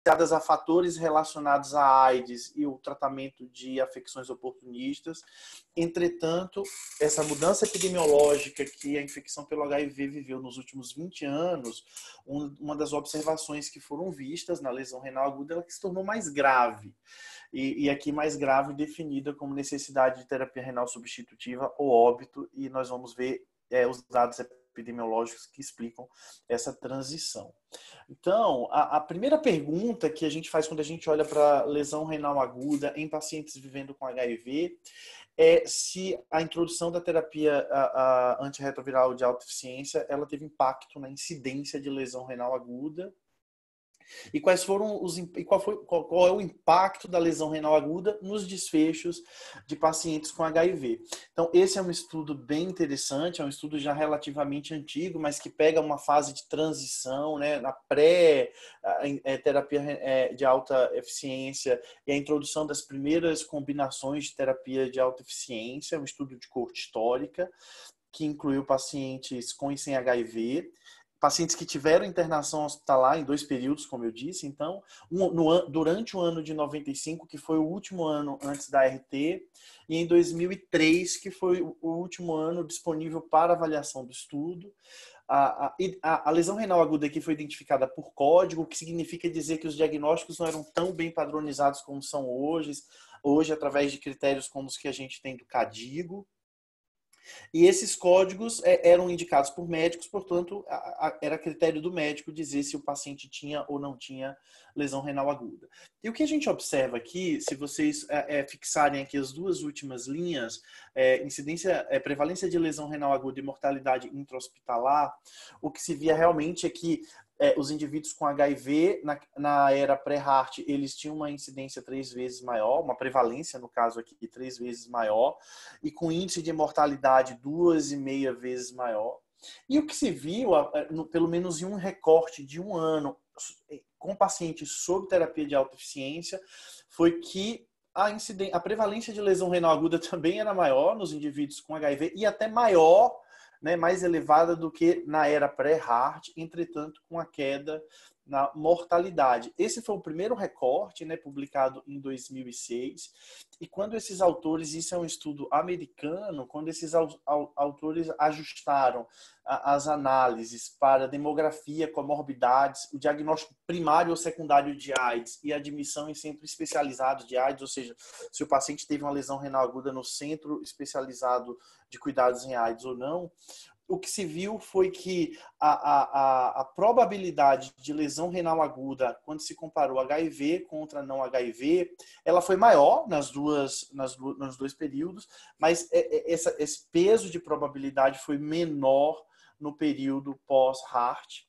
associadas a fatores relacionados à AIDS e o tratamento de afecções oportunistas. Entretanto, essa mudança epidemiológica que a infecção pelo HIV viveu nos últimos 20 anos, uma das observações que foram vistas na lesão renal aguda, ela que se tornou mais grave. E aqui mais grave definida como necessidade de terapia renal substitutiva ou óbito, e nós vamos ver os dados epidemiológicos que explicam essa transição. Então, a primeira pergunta que a gente faz quando a gente olha para lesão renal aguda em pacientes vivendo com HIV é se a introdução da terapia antirretroviral de alta eficiência ela teve impacto na incidência de lesão renal aguda. E qual é o impacto da lesão renal aguda nos desfechos de pacientes com HIV. Então, esse é um estudo bem interessante, é um estudo já relativamente antigo, mas que pega uma fase de transição, né, na pré-terapia de alta eficiência e a introdução das primeiras combinações de terapia de alta eficiência, um estudo de coorte histórica, que incluiu pacientes com e sem HIV, pacientes que tiveram internação hospitalar em 2 períodos, como eu disse. Então, durante o ano de 95, que foi o último ano antes da RT, e em 2003, que foi o último ano disponível para avaliação do estudo. A lesão renal aguda aqui foi identificada por código, o que significa dizer que os diagnósticos não eram tão bem padronizados como são hoje através de critérios como os que a gente tem do CADIGO. E esses códigos eram indicados por médicos, portanto, era critério do médico dizer se o paciente tinha ou não tinha lesão renal aguda. E o que a gente observa aqui, se vocês fixarem aqui as 2 últimas linhas, prevalência de lesão renal aguda e mortalidade intra-hospitalar, o que se via realmente é que os indivíduos com HIV, na era pré-HART, eles tinham uma incidência 3 vezes maior, uma prevalência, no caso aqui, 3 vezes maior, e com índice de mortalidade 2,5 vezes maior. E o que se viu, pelo menos em um recorte de 1 ano, com pacientes sob terapia de alta eficiência, foi que a prevalência de lesão renal aguda também era maior nos indivíduos com HIV e até maior, né, mais elevada do que na era pré-HART, entretanto, com a queda na mortalidade. Esse foi o primeiro recorte, né, publicado em 2006. E quando esses autores, isso é um estudo americano, quando esses autores ajustaram as análises para demografia, comorbidades, o diagnóstico primário ou secundário de AIDS e admissão em centro especializado de AIDS, ou seja, se o paciente teve uma lesão renal aguda no centro especializado de cuidados em AIDS ou não, o que se viu foi que a probabilidade de lesão renal aguda, quando se comparou HIV contra não HIV, ela foi maior nos 2 períodos, mas esse peso de probabilidade foi menor no período pós-HART,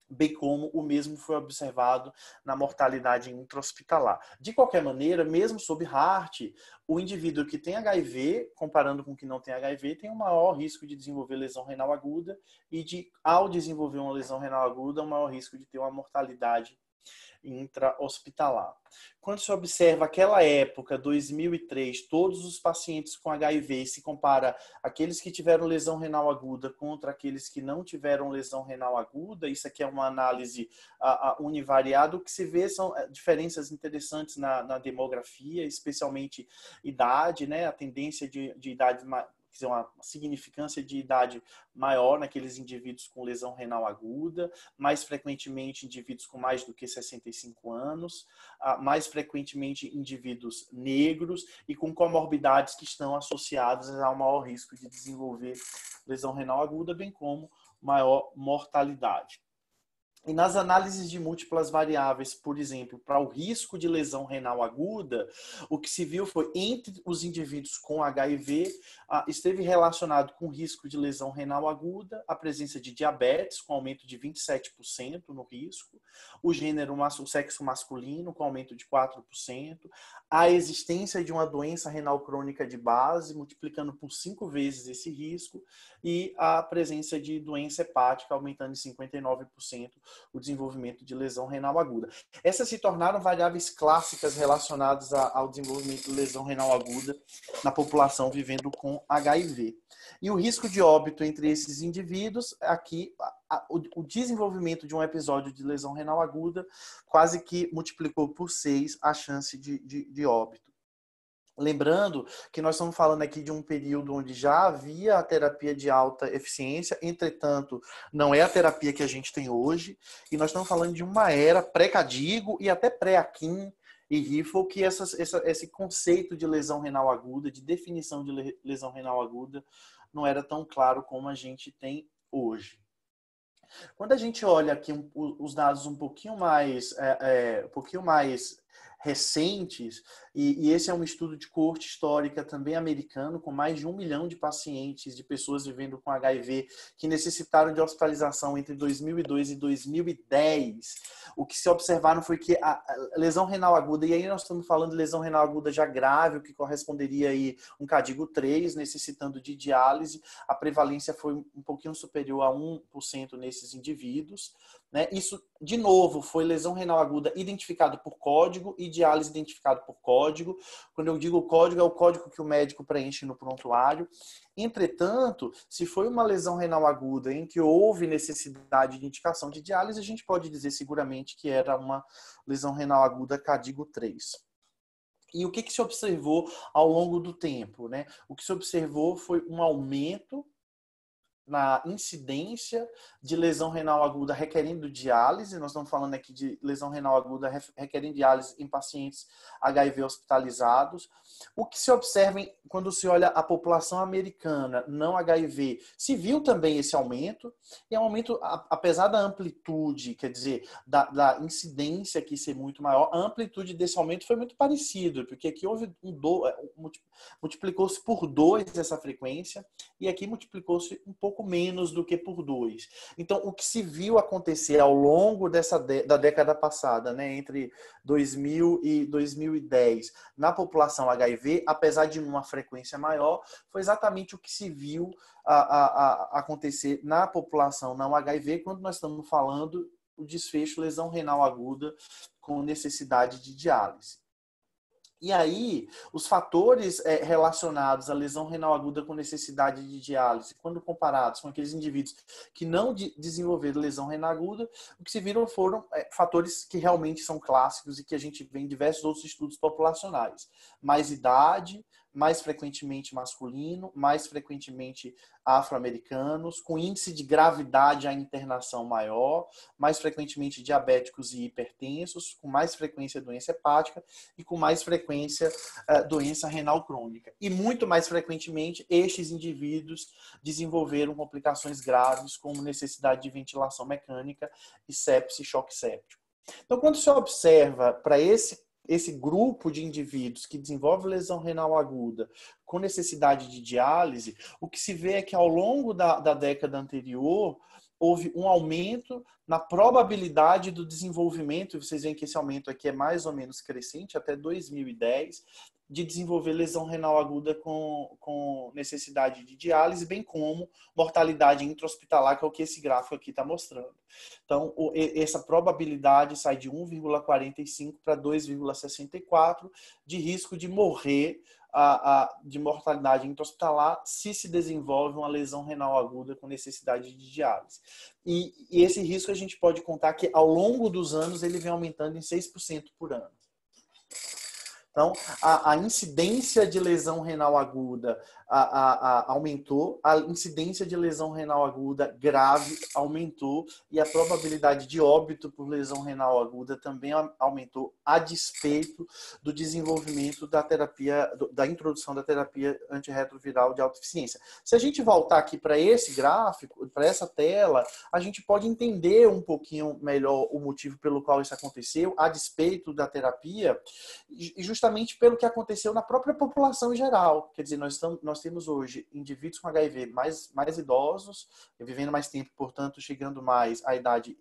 bem como o mesmo foi observado na mortalidade intra-hospitalar. De qualquer maneira, mesmo sob HART, o indivíduo que tem HIV, comparando com o que não tem HIV, tem um maior risco de desenvolver lesão renal aguda e, ao desenvolver uma lesão renal aguda, um maior risco de ter uma mortalidade intra-hospitalar. Quando se observa aquela época, 2003, todos os pacientes com HIV, e se compara aqueles que tiveram lesão renal aguda contra aqueles que não tiveram lesão renal aguda, isso aqui é uma análise univariada, o que se vê são diferenças interessantes na demografia, especialmente idade, né? A tendência de idade, quer dizer, uma significância de idade maior naqueles indivíduos com lesão renal aguda, mais frequentemente indivíduos com mais do que 65 anos, mais frequentemente indivíduos negros e com comorbidades que estão associadas ao maior risco de desenvolver lesão renal aguda, bem como maior mortalidade. E nas análises de múltiplas variáveis, por exemplo, para o risco de lesão renal aguda, o que se viu foi entre os indivíduos com HIV, esteve relacionado com o risco de lesão renal aguda, a presença de diabetes, com aumento de 27% no risco, o sexo masculino, com aumento de 4%, a existência de uma doença renal crônica de base, multiplicando por 5 vezes esse risco, e a presença de doença hepática, aumentando em 59% o desenvolvimento de lesão renal aguda. Essas se tornaram variáveis clássicas relacionadas ao desenvolvimento de lesão renal aguda na população vivendo com HIV. E o risco de óbito entre esses indivíduos, aqui, o desenvolvimento de um episódio de lesão renal aguda quase que multiplicou por 6 a chance de óbito. Lembrando que nós estamos falando aqui de um período onde já havia a terapia de alta eficiência, entretanto, não é a terapia que a gente tem hoje, e nós estamos falando de uma era pré-Cadigo e até pré-Akin e Riffle, que esse conceito de lesão renal aguda, de definição de lesão renal aguda, não era tão claro como a gente tem hoje. Quando a gente olha aqui os dados um pouquinho mais recentes, e esse é um estudo de coorte histórica também americano, com mais de 1 milhão de pacientes, de pessoas vivendo com HIV, que necessitaram de hospitalização entre 2002 e 2010. O que se observaram foi que a lesão renal aguda, e aí nós estamos falando de lesão renal aguda já grave, o que corresponderia aí um Cadigo 3, necessitando de diálise, a prevalência foi um pouquinho superior a 1% nesses indivíduos. Né? Isso, de novo, foi lesão renal aguda identificado por código e diálise identificado por código. Quando eu digo código, é o código que o médico preenche no prontuário. Entretanto, se foi uma lesão renal aguda em que houve necessidade de indicação de diálise, a gente pode dizer seguramente que era uma lesão renal aguda Cadigo 3. E o que se observou ao longo do tempo? Né? O que se observou foi um aumento na incidência de lesão renal aguda requerendo diálise. Nós estamos falando aqui de lesão renal aguda requerendo diálise em pacientes HIV hospitalizados. O que se observa quando se olha a população americana não HIV, se viu também esse aumento, e é um aumento, apesar da amplitude, quer dizer, da incidência aqui ser muito maior, a amplitude desse aumento foi muito parecida, porque aqui houve multiplicou-se por 2 essa frequência, e aqui multiplicou-se um pouco menos do que por 2. Então, o que se viu acontecer ao longo da década passada, né, entre 2000 e 2010, na população HIV, apesar de uma frequência maior, foi exatamente o que se viu acontecer na população não HIV, quando nós estamos falando do desfecho lesão renal aguda com necessidade de diálise. E aí, os fatores relacionados à lesão renal aguda com necessidade de diálise, quando comparados com aqueles indivíduos que não desenvolveram lesão renal aguda, o que se viram foram fatores que realmente são clássicos e que a gente vê em diversos outros estudos populacionais. Mais idade, mais frequentemente masculino, mais frequentemente afro-americanos, com índice de gravidade à internação maior, mais frequentemente diabéticos e hipertensos, com mais frequência doença hepática e com mais frequência doença renal crônica. E muito mais frequentemente, estes indivíduos desenvolveram complicações graves, como necessidade de ventilação mecânica e sepse e choque séptico. Então, quando se observa para esse grupo de indivíduos que desenvolve lesão renal aguda com necessidade de diálise, o que se vê é que ao longo da década anterior houve um aumento na probabilidade do desenvolvimento, vocês veem que esse aumento aqui é mais ou menos crescente, até 2010, de desenvolver lesão renal aguda com necessidade de diálise, bem como mortalidade intra-hospitalar, que é o que esse gráfico aqui está mostrando. Então, essa probabilidade sai de 1,45 para 2,64 de risco de morrer de mortalidade intra-hospitalar se desenvolve uma lesão renal aguda com necessidade de diálise. E esse risco a gente pode contar que ao longo dos anos ele vem aumentando em 6% por ano. Então, a incidência de lesão renal aguda aumentou, a incidência de lesão renal aguda grave aumentou e a probabilidade de óbito por lesão renal aguda também aumentou, a despeito do desenvolvimento da terapia, da introdução da terapia antirretroviral de alta eficiência. Se a gente voltar aqui para esse gráfico, para essa tela, a gente pode entender um pouquinho melhor o motivo pelo qual isso aconteceu, a despeito da terapia, e justamente pelo que aconteceu na própria população em geral. Quer dizer, nós temos hoje indivíduos com HIV mais idosos, vivendo mais tempo, portanto, chegando mais à idade,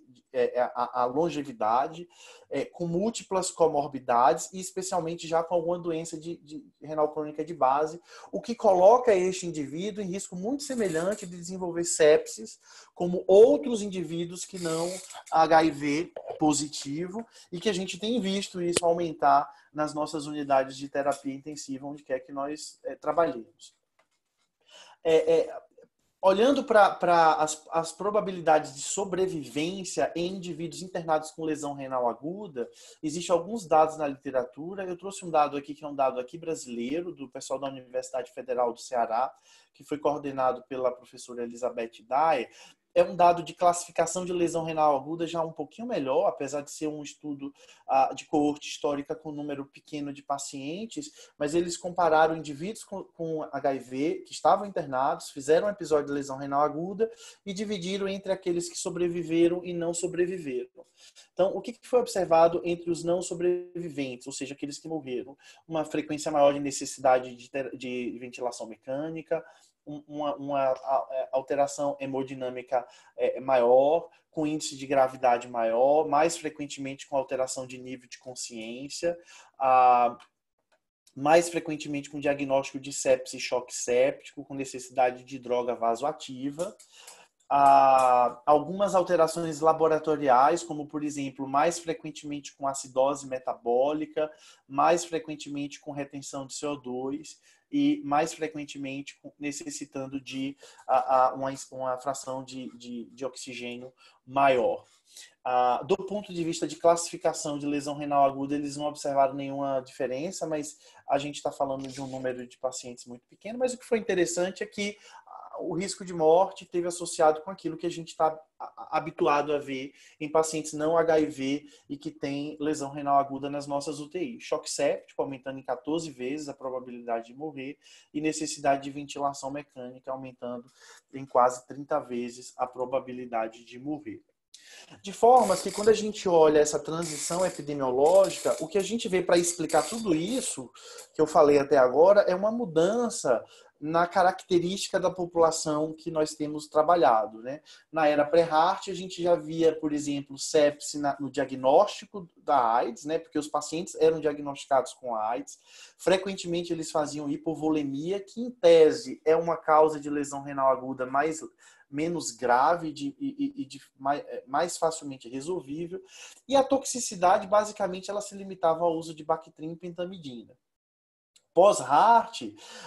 à longevidade, com múltiplas comorbidades e especialmente já com alguma doença de renal crônica de base, o que coloca este indivíduo em risco muito semelhante de desenvolver sepsis, como outros indivíduos que não HIV positivo, e que a gente tem visto isso aumentar nas nossas unidades de terapia intensiva, onde quer que nós trabalhemos. Olhando para as probabilidades de sobrevivência em indivíduos internados com lesão renal aguda, existem alguns dados na literatura. Eu trouxe um dado aqui, que é um dado aqui brasileiro, do pessoal da Universidade Federal do Ceará, que foi coordenado pela professora Elizabeth Dyer. É um dado de classificação de lesão renal aguda já um pouquinho melhor, apesar de ser um estudo de coorte histórica com um número pequeno de pacientes, mas eles compararam indivíduos com HIV que estavam internados, fizeram um episódio de lesão renal aguda e dividiram entre aqueles que sobreviveram e não sobreviveram. Então, o que foi observado entre os não sobreviventes, ou seja, aqueles que morreram? Uma frequência maior de necessidade de ventilação mecânica, uma alteração hemodinâmica maior, com índice de gravidade maior, mais frequentemente com alteração de nível de consciência, mais frequentemente com diagnóstico de sepse e choque séptico, com necessidade de droga vasoativa. Algumas alterações laboratoriais, como, por exemplo, mais frequentemente com acidose metabólica, mais frequentemente com retenção de CO2 e mais frequentemente necessitando de uma fração de oxigênio maior. Do ponto de vista de classificação de lesão renal aguda, eles não observaram nenhuma diferença, mas a gente está falando de um número de pacientes muito pequeno. Mas o que foi interessante é que o risco de morte teve associado com aquilo que a gente está habituado a ver em pacientes não HIV e que têm lesão renal aguda nas nossas UTIs. Choque séptico aumentando em 14 vezes a probabilidade de morrer e necessidade de ventilação mecânica aumentando em quase 30 vezes a probabilidade de morrer. De forma que, quando a gente olha essa transição epidemiológica, o que a gente vê para explicar tudo isso que eu falei até agora é uma mudança na característica da população que nós temos trabalhado, né? Na era pré-Hart, a gente já via, por exemplo, sepse no diagnóstico da AIDS, né? Porque os pacientes eram diagnosticados com AIDS. Frequentemente, eles faziam hipovolemia, que, em tese, é uma causa de lesão renal aguda menos grave e mais facilmente resolvível. E a toxicidade, basicamente, ela se limitava ao uso de Bactrim e pentamidina. Pós-Hart,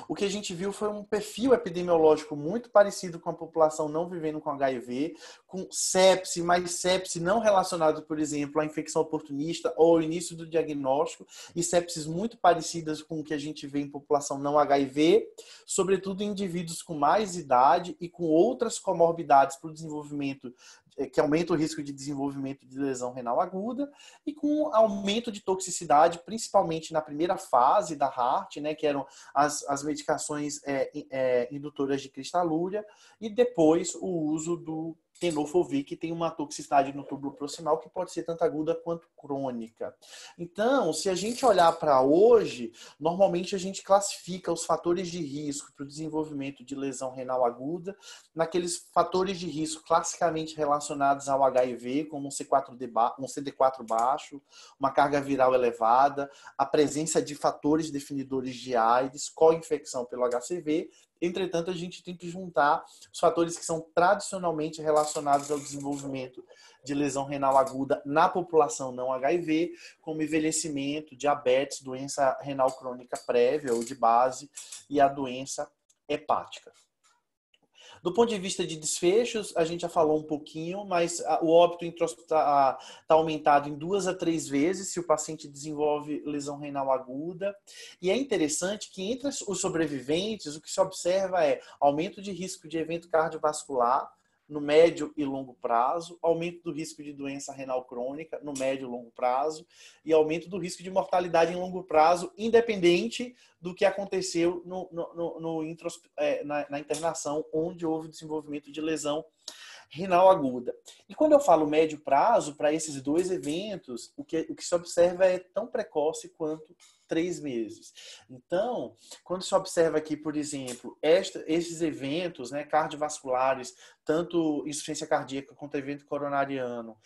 o que a gente viu foi um perfil epidemiológico muito parecido com a população não vivendo com HIV, com sepse, mas sepse não relacionado, por exemplo, à infecção oportunista ou ao início do diagnóstico, e sepses muito parecidas com o que a gente vê em população não HIV, sobretudo em indivíduos com mais idade e com outras comorbidades para o desenvolvimento, que aumenta o risco de desenvolvimento de lesão renal aguda, e com aumento de toxicidade, principalmente na primeira fase da Hart, né, que eram as medicações indutoras de cristalúria, e depois o uso do tenofovir, que tem uma toxicidade no túbulo proximal que pode ser tanto aguda quanto crônica. Então, se a gente olhar para hoje, normalmente a gente classifica os fatores de risco para o desenvolvimento de lesão renal aguda naqueles fatores de risco classicamente relacionados ao HIV, como um CD4 baixo, uma carga viral elevada, a presença de fatores definidores de AIDS, co-infecção pelo HCV. Entretanto, a gente tem que juntar os fatores que são tradicionalmente relacionados ao desenvolvimento de lesão renal aguda na população não HIV, como envelhecimento, diabetes, doença renal crônica prévia ou de base e a doença hepática. Do ponto de vista de desfechos, a gente já falou um pouquinho, mas o óbito está aumentado em 2 a 3 vezes se o paciente desenvolve lesão renal aguda. E é interessante que entre os sobreviventes, o que se observa é aumento de risco de evento cardiovascular no médio e longo prazo, aumento do risco de doença renal crônica no médio e longo prazo e aumento do risco de mortalidade em longo prazo, independente do que aconteceu na internação, onde houve desenvolvimento de lesão renal aguda. E quando eu falo médio prazo, para esses dois eventos, o que se observa é tão precoce quanto 3 meses. Então, quando se observa aqui, por exemplo, esses eventos, né, cardiovasculares, tanto insuficiência cardíaca quanto evento coronariano,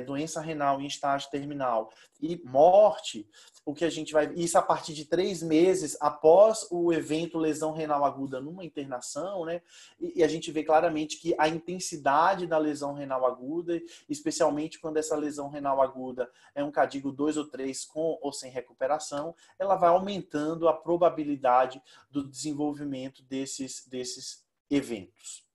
doença renal em estágio terminal e morte, o que a gente vai... Isso a partir de 3 meses após o evento lesão renal aguda numa internação, né? E a gente vê claramente que a intensidade da lesão renal aguda, especialmente quando essa lesão renal aguda é um CADIGO 2 ou 3 com ou sem recuperação, ela vai aumentando a probabilidade do desenvolvimento desses eventos.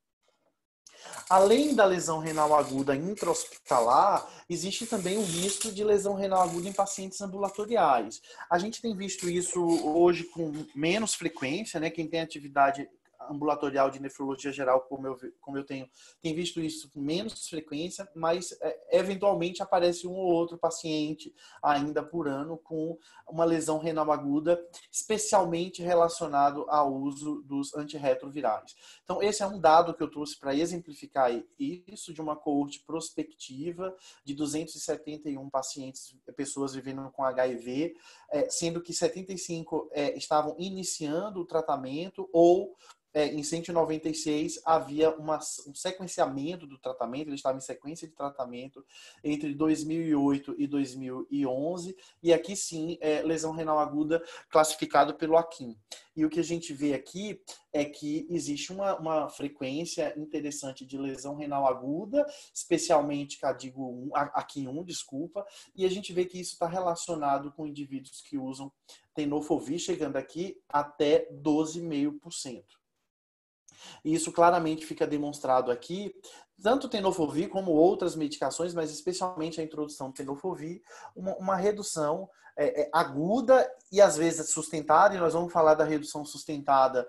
Além da lesão renal aguda intra-hospitalar, existe também o risco de lesão renal aguda em pacientes ambulatoriais. A gente tem visto isso hoje com menos frequência, né? Quem tem atividade ambulatorial de nefrologia geral, como eu tenho, tem visto isso com menos frequência, mas eventualmente aparece um ou outro paciente ainda por ano com uma lesão renal aguda, especialmente relacionado ao uso dos antirretrovirais. Então, esse é um dado que eu trouxe para exemplificar isso, de uma coorte prospectiva de 271 pacientes, pessoas vivendo com HIV, sendo que 75 estavam iniciando o tratamento ou em 196 havia um sequenciamento do tratamento, ele estava em sequência de tratamento entre 2008 e 2011, e aqui sim, lesão renal aguda classificado pelo AQIM. E o que a gente vê aqui é que existe uma frequência interessante de lesão renal aguda, especialmente CADIGO 1, AQIM 1, desculpa, e a gente vê que isso está relacionado com indivíduos que usam tenofovir, chegando aqui até 12,5%. E isso claramente fica demonstrado aqui, tanto o tenofovir como outras medicações, mas especialmente a introdução do tenofovir, uma redução aguda e às vezes sustentada, e nós vamos falar da redução sustentada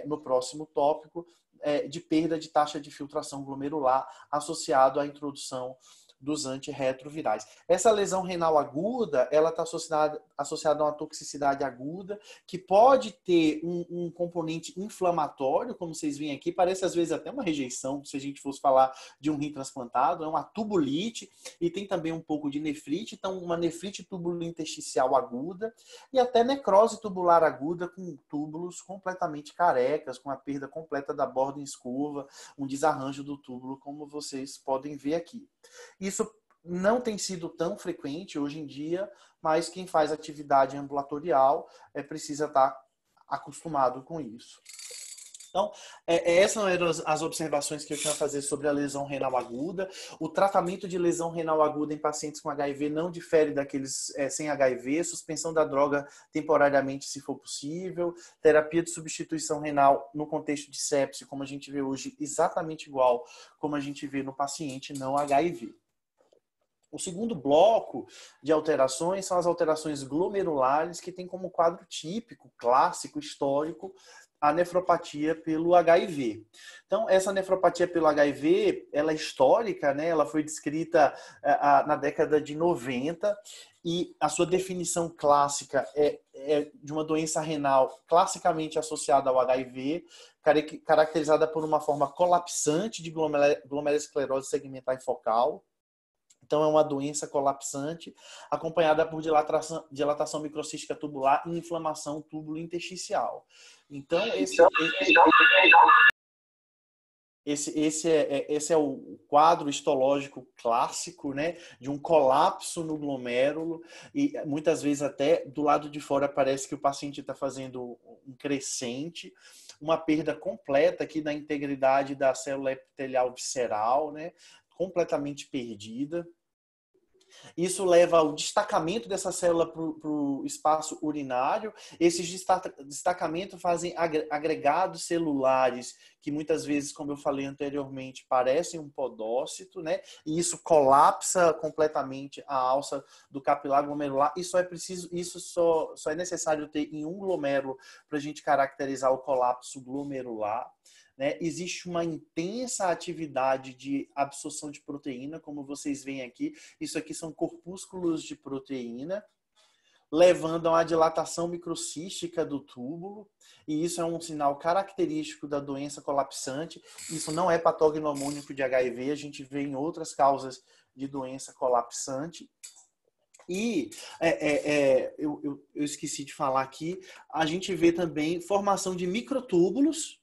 no próximo tópico, de perda de taxa de filtração glomerular associado à introdução dos antirretrovirais. Essa lesão renal aguda, ela está associada a uma toxicidade aguda, que pode ter um componente inflamatório, como vocês veem aqui, parece às vezes até uma rejeição, se a gente fosse falar de um rim transplantado, é uma tubulite, e tem também um pouco de nefrite, então uma nefrite tubulointersticial aguda, e até necrose tubular aguda, com túbulos completamente carecas, com a perda completa da borda escurva, um desarranjo do túbulo, como vocês podem ver aqui. Isso não tem sido tão frequente hoje em dia, mas quem faz atividade ambulatorial precisa estar acostumado com isso. Então, essas eram as observações que eu tinha a fazer sobre a lesão renal aguda. O tratamento de lesão renal aguda em pacientes com HIV não difere daqueles sem HIV, suspensão da droga temporariamente, se for possível, terapia de substituição renal no contexto de sepse, como a gente vê hoje, exatamente igual como a gente vê no paciente não HIV. O segundo bloco de alterações são as alterações glomerulares, que tem como quadro típico, clássico, histórico, a nefropatia pelo HIV. Então, essa nefropatia pelo HIV, ela é histórica, né? Ela foi descrita na década de 90 e a sua definição clássica é de uma doença renal classicamente associada ao HIV, caracterizada por uma forma colapsante de glomerulosclerose segmentar focal. Então, é uma doença colapsante, acompanhada por dilatação microcística tubular e inflamação túbulo-intersticial. Então, esse é o quadro histológico clássico, né, de um colapso no glomérulo, e muitas vezes até do lado de fora parece que o paciente está fazendo um crescente, uma perda completa aqui da integridade da célula epitelial visceral, né, completamente perdida. Isso leva ao destacamento dessa célula para o espaço urinário. Esses destacamentos fazem agregados celulares que muitas vezes, como eu falei anteriormente, parecem um podócito, né? E isso colapsa completamente a alça do capilar glomerular. Isso só é necessário ter em um glomérulo para a gente caracterizar o colapso glomerular. Né? Existe uma intensa atividade de absorção de proteína, como vocês veem aqui. Isso aqui são corpúsculos de proteína, levando a uma dilatação microcística do túbulo. E isso é um sinal característico da doença colapsante. Isso não é patognomônico de HIV, a gente vê em outras causas de doença colapsante. E eu esqueci de falar aqui, a gente vê também formação de microtúbulos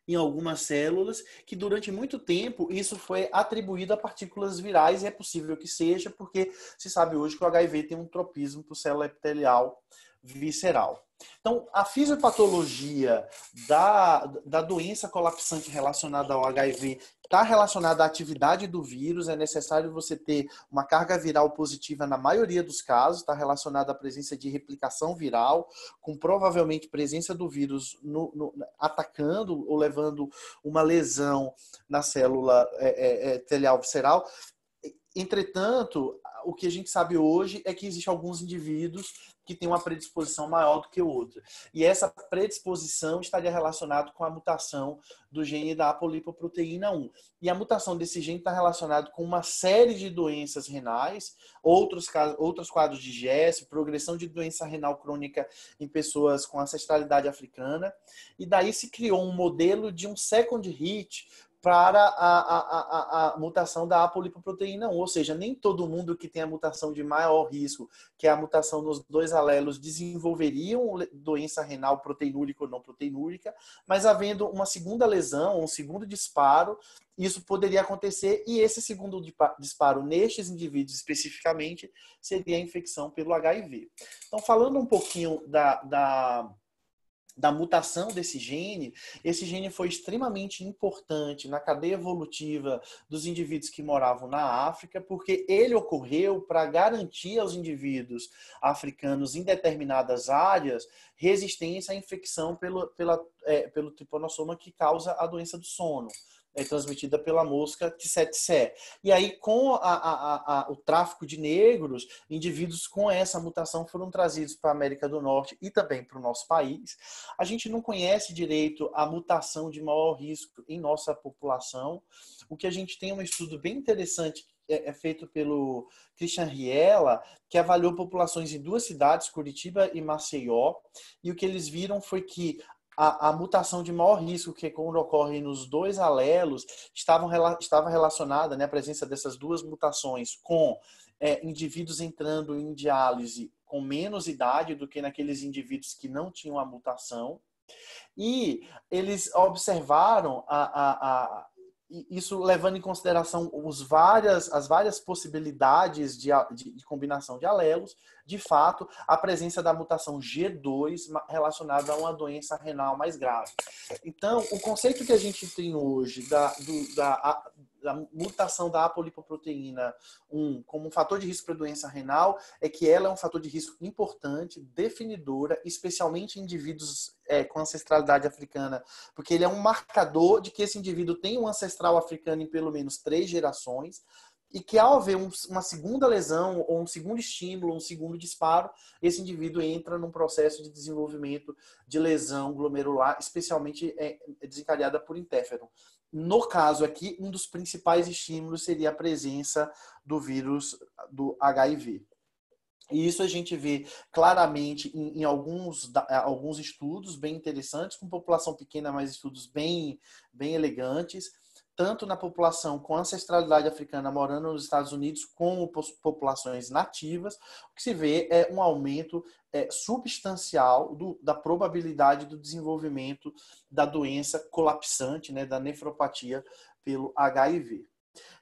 em algumas células, que durante muito tempo isso foi atribuído a partículas virais, e é possível que seja, porque se sabe hoje que o HIV tem um tropismo por célula epitelial visceral. Então, a fisiopatologia da doença colapsante relacionada ao HIV está relacionada à atividade do vírus. É necessário você ter uma carga viral positiva na maioria dos casos, está relacionada à presença de replicação viral, com provavelmente presença do vírus atacando ou levando uma lesão na célula epitelial visceral. Entretanto, o que a gente sabe hoje é que existem alguns indivíduos que têm uma predisposição maior do que outra. E essa predisposição estaria relacionada com a mutação do gene da apolipoproteína 1. E a mutação desse gene está relacionada com uma série de doenças renais, outros quadros de GES, progressão de doença renal crônica em pessoas com ancestralidade africana. E daí se criou um modelo de um second hit para a mutação da apolipoproteína 1, ou seja, nem todo mundo que tem a mutação de maior risco, que é a mutação nos dois alelos, desenvolveriam doença renal proteinúrica ou não proteinúrica, mas havendo uma segunda lesão, um segundo disparo, isso poderia acontecer, e esse segundo disparo nestes indivíduos especificamente seria a infecção pelo HIV. Então, falando um pouquinho da mutação desse gene, esse gene foi extremamente importante na cadeia evolutiva dos indivíduos que moravam na África, porque ele ocorreu para garantir aos indivíduos africanos em determinadas áreas resistência à infecção pelo triponossoma que causa a doença do sono. É transmitida pela mosca Tsetse. E aí, com o tráfico de negros, indivíduos com essa mutação foram trazidos para a América do Norte e também para o nosso país. A gente não conhece direito a mutação de maior risco em nossa população. O que a gente tem é um estudo bem interessante, feito pelo Christian Riella, que avaliou populações em duas cidades, Curitiba e Maceió, e o que eles viram foi que a mutação de maior risco, que quando ocorre nos dois alelos, estava relacionada, né, a presença dessas duas mutações com indivíduos entrando em diálise com menos idade do que naqueles indivíduos que não tinham a mutação. E eles observaram isso levando em consideração as várias possibilidades de combinação de alelos, de fato, a presença da mutação G2 relacionada a uma doença renal mais grave. Então, o conceito que a gente tem hoje da mutação da apolipoproteína 1 como um fator de risco para doença renal é que ela é um fator de risco importante, definidora, especialmente em indivíduos com ancestralidade africana, porque ele é um marcador de que esse indivíduo tem um ancestral africano em pelo menos 3 gerações, e que ao haver uma segunda lesão, ou um segundo estímulo, um segundo disparo, esse indivíduo entra num processo de desenvolvimento de lesão glomerular, especialmente desencadeada por interferon. No caso aqui, um dos principais estímulos seria a presença do vírus do HIV. E isso a gente vê claramente em alguns estudos bem interessantes, com população pequena, mas estudos bem elegantes, tanto na população com ancestralidade africana morando nos Estados Unidos, como populações nativas. O que se vê é um aumento substancial da probabilidade do desenvolvimento da doença colapsante, né, da nefropatia pelo HIV.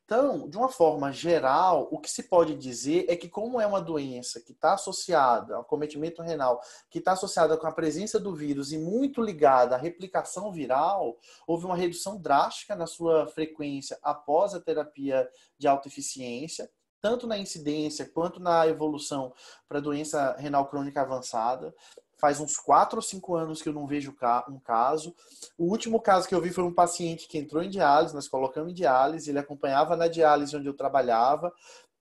Então, de uma forma geral, o que se pode dizer é que, como é uma doença que está associada ao acometimento renal, que está associada com a presença do vírus e muito ligada à replicação viral, houve uma redução drástica na sua frequência após a terapia de alta eficiência, tanto na incidência quanto na evolução para doença renal crônica avançada. Faz uns 4 ou 5 anos que eu não vejo um caso. O último caso que eu vi foi um paciente que entrou em diálise, nós colocamos em diálise, ele acompanhava na diálise onde eu trabalhava.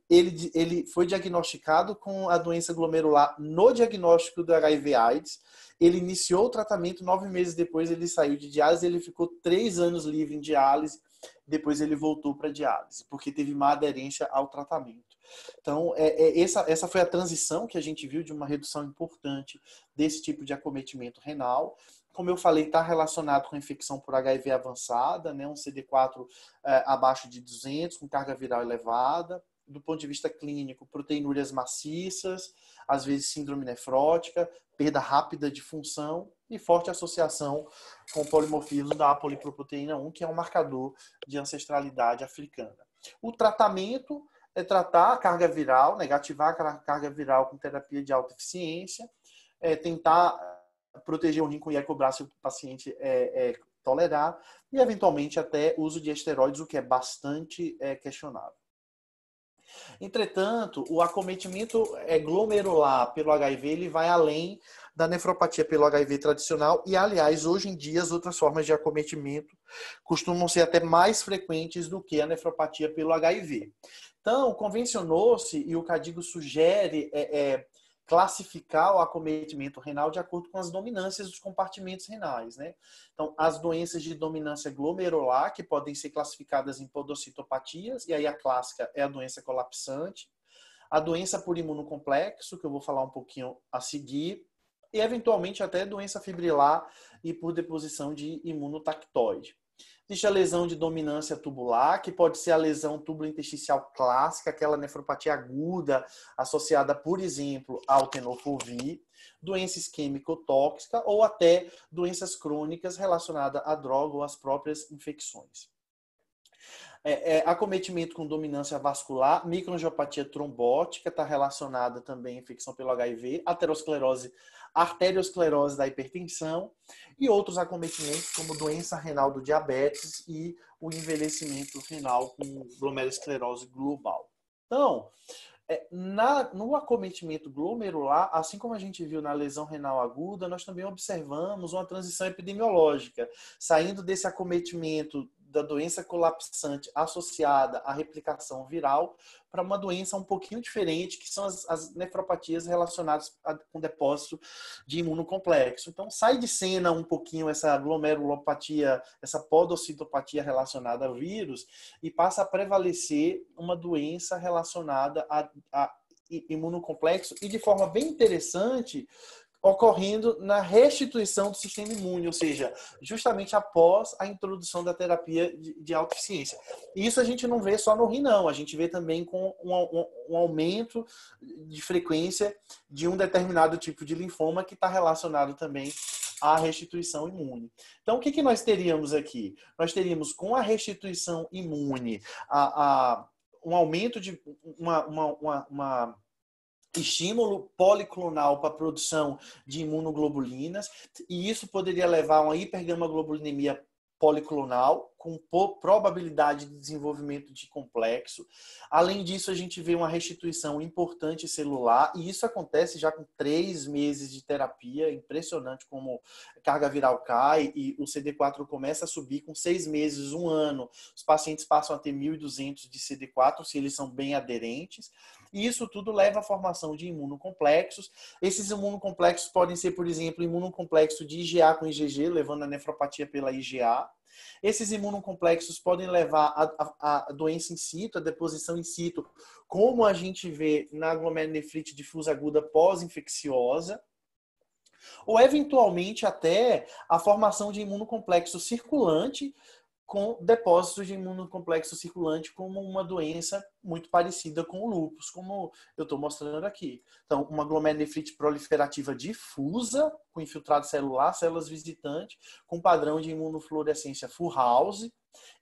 Ele foi diagnosticado com a doença glomerular no diagnóstico do HIV/AIDS. Ele iniciou o tratamento, 9 meses depois ele saiu de diálise, ele ficou 3 anos livre em diálise, depois ele voltou para diálise, porque teve má aderência ao tratamento. Então, essa foi a transição que a gente viu de uma redução importante desse tipo de acometimento renal. Como eu falei, está relacionado com a infecção por HIV avançada, né? Um CD4 abaixo de 200, com carga viral elevada. do ponto de vista clínico, proteinúrias maciças, às vezes síndrome nefrótica, perda rápida de função e forte associação com o polimorfismo da apolipoproteína 1, que é um marcador de ancestralidade africana. O tratamento é tratar a carga viral, negativar a carga viral com terapia de alta eficiência, tentar proteger o rim com Iacobra se o paciente tolerar, e eventualmente até uso de esteroides, o que é bastante questionável. Entretanto, o acometimento glomerular pelo HIV ele vai além da nefropatia pelo HIV tradicional e, aliás, hoje em dia as outras formas de acometimento costumam ser até mais frequentes do que a nefropatia pelo HIV. Então, convencionou-se, e o KDIGO sugere classificar o acometimento renal de acordo com as dominâncias dos compartimentos renais, né? Então, as doenças de dominância glomerular, que podem ser classificadas em podocitopatias, e aí a clássica é a doença colapsante, a doença por imunocomplexo, que eu vou falar um pouquinho a seguir, e eventualmente até doença fibrilar e por deposição de imunotactoide. Existe a lesão de dominância tubular, que pode ser a lesão tubulointersticial clássica, aquela nefropatia aguda associada, por exemplo, ao tenofovir, doença isquêmico-tóxica ou até doenças crônicas relacionadas à droga ou às próprias infecções. Acometimento com dominância vascular, microangiopatia trombótica, está relacionada também à infecção pelo HIV, arteriosclerose da hipertensão e outros acometimentos como doença renal do diabetes e o envelhecimento renal com glomerulosclerose global. Então, no acometimento glomerular, assim como a gente viu na lesão renal aguda, nós também observamos uma transição epidemiológica, saindo desse acometimento da doença colapsante associada à replicação viral para uma doença um pouquinho diferente, que são as nefropatias relacionadas com depósito de imunocomplexo. Então, sai de cena um pouquinho essa glomerulopatia, essa podocitopatia relacionada ao vírus e passa a prevalecer uma doença relacionada a imunocomplexo e de forma bem interessante, ocorrendo na restituição do sistema imune, ou seja, justamente após a introdução da terapia de alta eficiência. E isso a gente não vê só no rim, não. A gente vê também com um aumento de frequência de um determinado tipo de linfoma que está relacionado também à restituição imune. Então, o que nós teríamos aqui? Nós teríamos com a restituição imune um aumento de uma estímulo policlonal para a produção de imunoglobulinas, e isso poderia levar a uma hipergamaglobulinemia policlonal, com probabilidade de desenvolvimento de complexo. Além disso, a gente vê uma restituição importante celular, e isso acontece já com 3 meses de terapia, impressionante como a carga viral cai e o CD4 começa a subir com 6 meses, 1 ano. Os pacientes passam a ter 1.200 de CD4, se eles são bem aderentes. E isso tudo leva à formação de imunocomplexos. Esses imunocomplexos podem ser, por exemplo, imunocomplexo de IgA com IgG, levando a nefropatia pela IgA. Esses imunocomplexos podem levar a doença in situ, a deposição in situ, como a gente vê na glomerulonefrite difusa aguda pós-infecciosa, ou eventualmente até a formação de imunocomplexo circulante, com depósitos de imunocomplexo circulante como uma doença muito parecida com o lúpus, como eu estou mostrando aqui. Então, uma glomerulonefrite proliferativa difusa, com infiltrado celular, células visitantes, com padrão de imunofluorescência full house.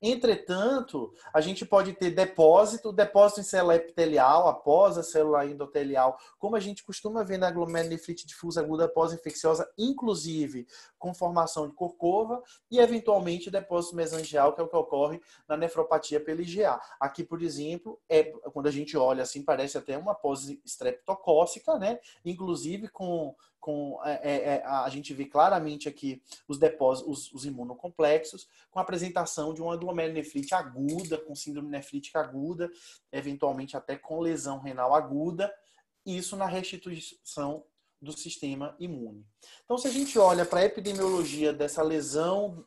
Entretanto, a gente pode ter depósito em célula epitelial, após a célula endotelial, como a gente costuma ver na glomerulonefrite difusa aguda pós-infecciosa, inclusive com formação de corcova, e eventualmente depósito mesangial, que é o que ocorre na nefropatia pela IgA. Aqui, por exemplo, quando a gente olha assim, parece até uma pose streptocócica, né? Inclusive a gente vê claramente aqui os depósitos, os imunocomplexos, com a apresentação de uma glomerulonefrite aguda, com síndrome nefrítica aguda, eventualmente até com lesão renal aguda, isso na restituição do sistema imune. Então, se a gente olha para a epidemiologia dessa lesão,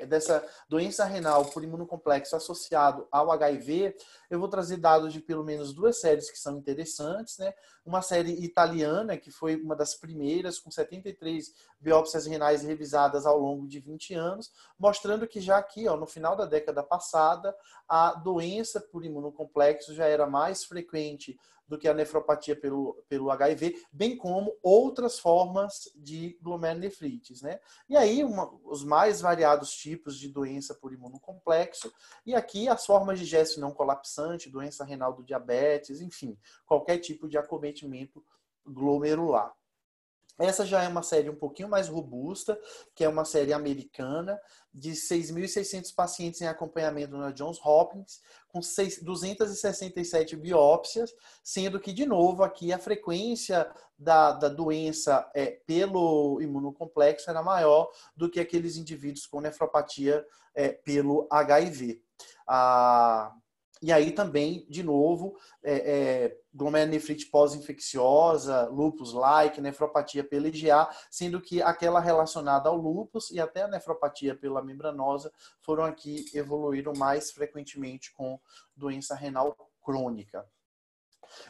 dessa doença renal por imunocomplexo associado ao HIV, eu vou trazer dados de pelo menos 2 séries que são interessantes, né? Uma série italiana, que foi uma das primeiras, com 73 biópsias renais revisadas ao longo de 20 anos, mostrando que já aqui, no final da década passada, a doença por imunocomplexo já era mais frequente do que a nefropatia pelo HIV, bem como outras formas de glomerulonefrites, né? E aí, os mais variados tipos de doença por imunocomplexo, e aqui as formas de gesto não colapsante, doença renal do diabetes, enfim, qualquer tipo de acometimento glomerular. Essa já é uma série um pouquinho mais robusta, que é uma série americana, de 6.600 pacientes em acompanhamento na Johns Hopkins, com 267 biópsias, sendo que, de novo, aqui a frequência da doença pelo imunocomplexo era maior do que aqueles indivíduos com nefropatia pelo HIV. E aí também, de novo, glomerulonefrite pós-infecciosa, lupus-like, nefropatia pela IgA, sendo que aquela relacionada ao lupus e até a nefropatia pela membranosa foram aqui, evoluíram mais frequentemente com doença renal crônica.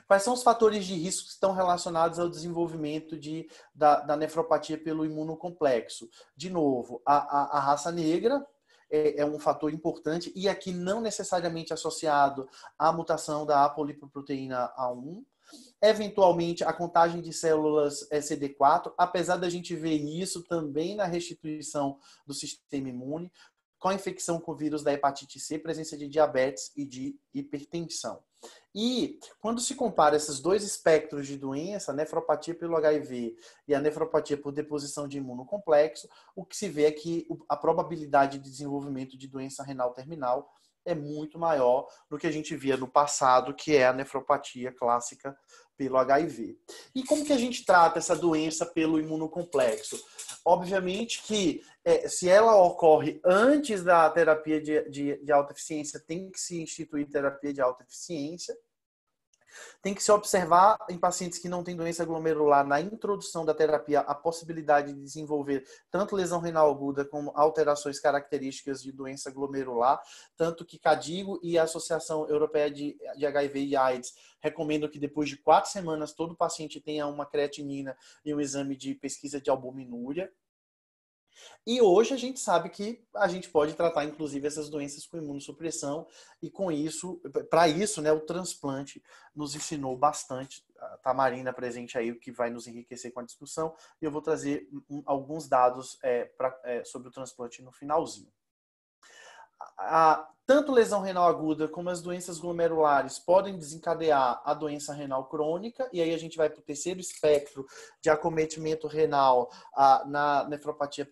Quais são os fatores de risco que estão relacionados ao desenvolvimento da nefropatia pelo imunocomplexo? De novo, a raça negra é um fator importante e aqui não necessariamente associado à mutação da apolipoproteína A1. Eventualmente, a contagem de células CD4, apesar da gente ver isso também na restituição do sistema imune, com a infecção com o vírus da hepatite C, presença de diabetes e de hipertensão. E quando se compara esses 2 espectros de doença, a nefropatia pelo HIV e a nefropatia por deposição de imunocomplexo, o que se vê é que a probabilidade de desenvolvimento de doença renal terminal é muito maior do que a gente via no passado, que é a nefropatia clássica pelo HIV. E como que a gente trata essa doença pelo imunocomplexo? Obviamente que se ela ocorre antes da terapia de alta eficiência, tem que se instituir terapia de alta eficiência. Tem que se observar em pacientes que não têm doença glomerular, na introdução da terapia, a possibilidade de desenvolver tanto lesão renal aguda como alterações características de doença glomerular, tanto que CADIGO e a Associação Europeia de HIV e AIDS recomendam que depois de 4 semanas todo paciente tenha uma creatinina e um exame de pesquisa de albuminúria. E hoje a gente sabe que a gente pode tratar, inclusive, essas doenças com imunossupressão e com isso, para isso, né, o transplante nos ensinou bastante. Tá a Marina presente aí, o que vai nos enriquecer com a discussão, e eu vou trazer alguns dados sobre o transplante no finalzinho. Tanto lesão renal aguda como as doenças glomerulares podem desencadear a doença renal crônica, e aí a gente vai para o terceiro espectro de acometimento renal na nefropatia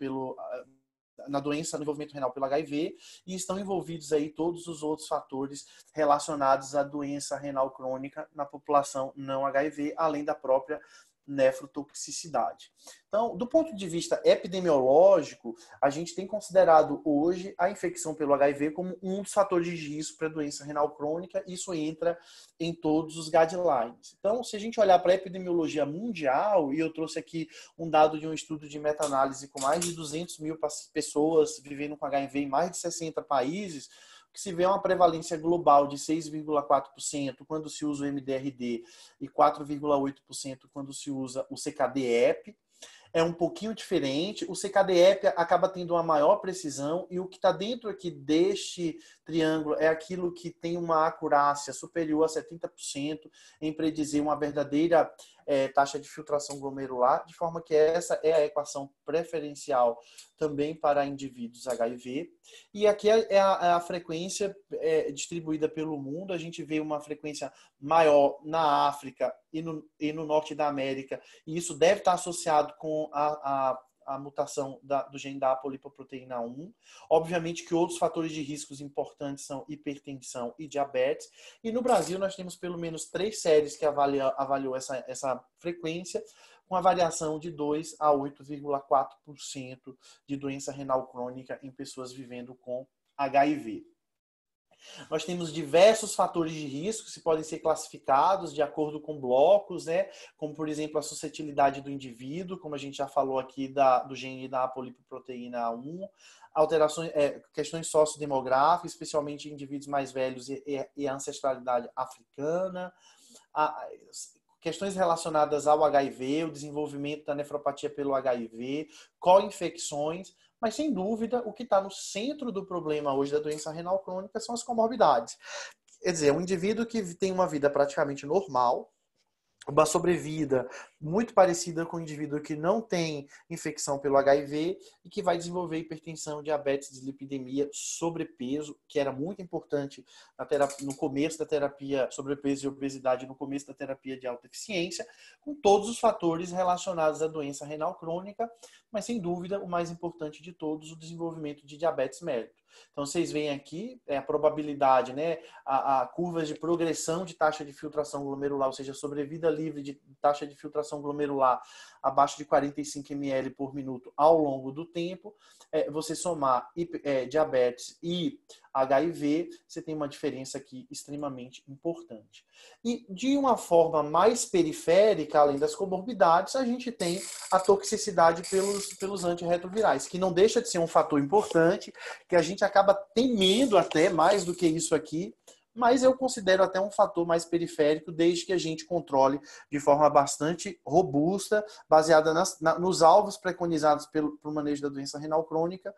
na doença no envolvimento renal pelo HIV, e estão envolvidos aí todos os outros fatores relacionados à doença renal crônica na população não HIV, além da própria nefrotoxicidade. Então, do ponto de vista epidemiológico, a gente tem considerado hoje a infecção pelo HIV como um dos fatores de risco para a doença renal crônica. Isso entra em todos os guidelines. Então, se a gente olhar para a epidemiologia mundial, e eu trouxe aqui um dado de um estudo de meta-análise com mais de 200 mil pessoas vivendo com HIV em mais de 60 países, que se vê uma prevalência global de 6,4% quando se usa o MDRD e 4,8% quando se usa o CKD-EP. É um pouquinho diferente. O CKD-EP acaba tendo uma maior precisão e o que está dentro aqui deste triângulo é aquilo que tem uma acurácia superior a 70% em predizer uma verdadeira taxa de filtração glomerular, de forma que essa é a equação preferencial também para indivíduos HIV. E aqui é a frequência distribuída pelo mundo. A gente vê uma frequência maior na África e no norte da América, e isso deve estar associado com a mutação do gene da apolipoproteína 1. Obviamente que outros fatores de riscos importantes são hipertensão e diabetes. E no Brasil nós temos pelo menos 3 séries que avaliou essa frequência, com a variação de 2 a 8,4% de doença renal crônica em pessoas vivendo com HIV. Nós temos diversos fatores de risco que podem ser classificados de acordo com blocos, né? Como, por exemplo, a suscetibilidade do indivíduo, como a gente já falou aqui do gene da apolipoproteína A1, alterações, questões sociodemográficas, especialmente em indivíduos mais velhos e a ancestralidade africana, questões relacionadas ao HIV, o desenvolvimento da nefropatia pelo HIV, co-infecções, mas, sem dúvida, o que está no centro do problema hoje da doença renal crônica são as comorbidades. Quer dizer, um indivíduo que tem uma vida praticamente normal, uma sobrevida muito parecida com o indivíduo que não tem infecção pelo HIV e que vai desenvolver hipertensão, diabetes, dislipidemia, sobrepeso, que era muito importante no começo da terapia, sobrepeso e obesidade no começo da terapia de alta eficiência, com todos os fatores relacionados à doença renal crônica, mas, sem dúvida, o mais importante de todos, o desenvolvimento de diabetes mellitus. Então, vocês veem aqui a probabilidade, né, a curva de progressão de taxa de filtração glomerular, ou seja, sobrevida livre de taxa de filtração glomerular abaixo de 45 ml por minuto ao longo do tempo. Você somar diabetes e HIV, você tem uma diferença aqui extremamente importante. E de uma forma mais periférica, além das comorbidades, a gente tem a toxicidade pelos antirretrovirais, que não deixa de ser um fator importante, que a gente acaba temendo até mais do que isso aqui, mas eu considero até um fator mais periférico, desde que a gente controle de forma bastante robusta, baseada nos alvos preconizados pelo manejo da doença renal crônica,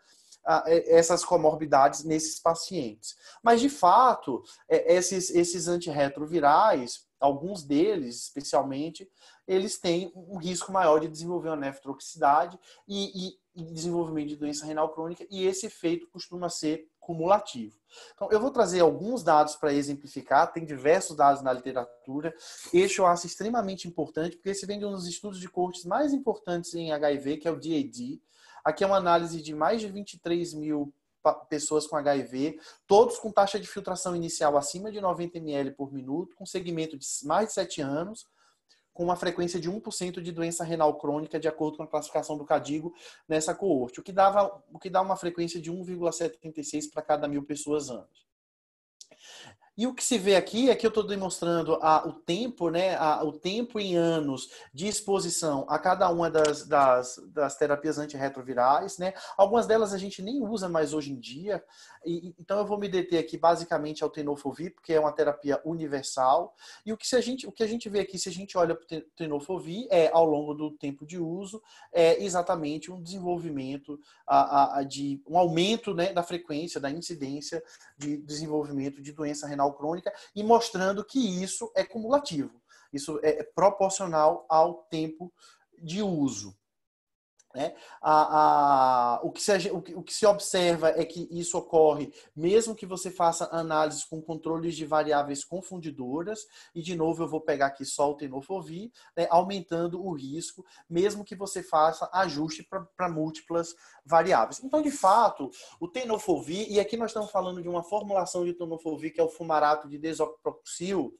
essas comorbidades nesses pacientes. Mas, de fato, esses antirretrovirais, alguns deles, especialmente, eles têm um risco maior de desenvolver uma nefrotoxicidade e desenvolvimento de doença renal crônica, e esse efeito costuma ser cumulativo. Então, eu vou trazer alguns dados para exemplificar, tem diversos dados na literatura. Este eu acho extremamente importante, porque esse vem de um dos estudos de coortes mais importantes em HIV, que é o DAD. Aqui é uma análise de mais de 23 mil pessoas com HIV, todos com taxa de filtração inicial acima de 90 ml por minuto, com segmento de mais de 7 anos, com uma frequência de 1% de doença renal crônica, de acordo com a classificação do CADIGO nessa coorte, o que dá uma frequência de 1,76 para cada 1.000 pessoas anos. E o que se vê aqui é que eu estou demonstrando o tempo, né, o tempo em anos de exposição a cada uma das terapias antirretrovirais, né? Algumas delas a gente nem usa mais hoje em dia. Então eu vou me deter aqui basicamente ao tenofovir, porque é uma terapia universal. E o que a gente vê aqui, se a gente olha para o tenofovir, ao longo do tempo de uso, é exatamente um desenvolvimento de um aumento, né, da frequência, da incidência de desenvolvimento de doença renal crônica, e mostrando que isso é cumulativo. Isso é proporcional ao tempo de uso. Né? O que se observa é que isso ocorre mesmo que você faça análises com controles de variáveis confundidoras, e de novo eu vou pegar aqui só o tenofovir, né, aumentando o risco, mesmo que você faça ajuste para múltiplas variáveis. Então, de fato, o tenofovir, e aqui nós estamos falando de uma formulação de tenofovir, que é o fumarato de desoxyproxil,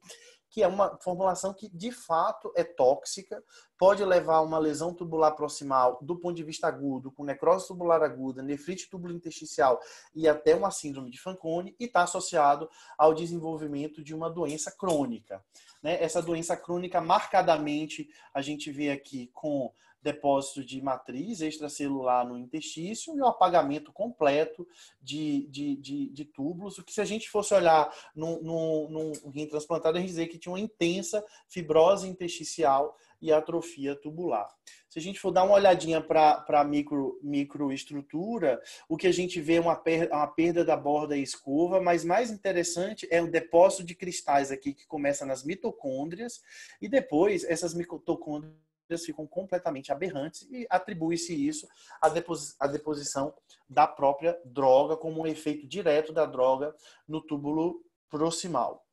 que é uma formulação que, de fato, é tóxica, pode levar a uma lesão tubular proximal do ponto de vista agudo, com necrose tubular aguda, nefrite tubulointersticial e até uma síndrome de Fanconi, e está associado ao desenvolvimento de uma doença crônica. Né? Essa doença crônica, marcadamente, a gente vê aqui com depósito de matriz extracelular no intestício e o apagamento completo de túbulos. O que, se a gente fosse olhar num rim transplantado, a gente dizer que tinha uma intensa fibrose intersticial e atrofia tubular. Se a gente for dar uma olhadinha para a microestrutura, o que a gente vê é uma perda da borda e escova, mas mais interessante é o depósito de cristais aqui, que começa nas mitocôndrias, e depois essas mitocôndrias ficam completamente aberrantes, e atribui-se isso à deposição da própria droga, como um efeito direto da droga no túbulo proximal.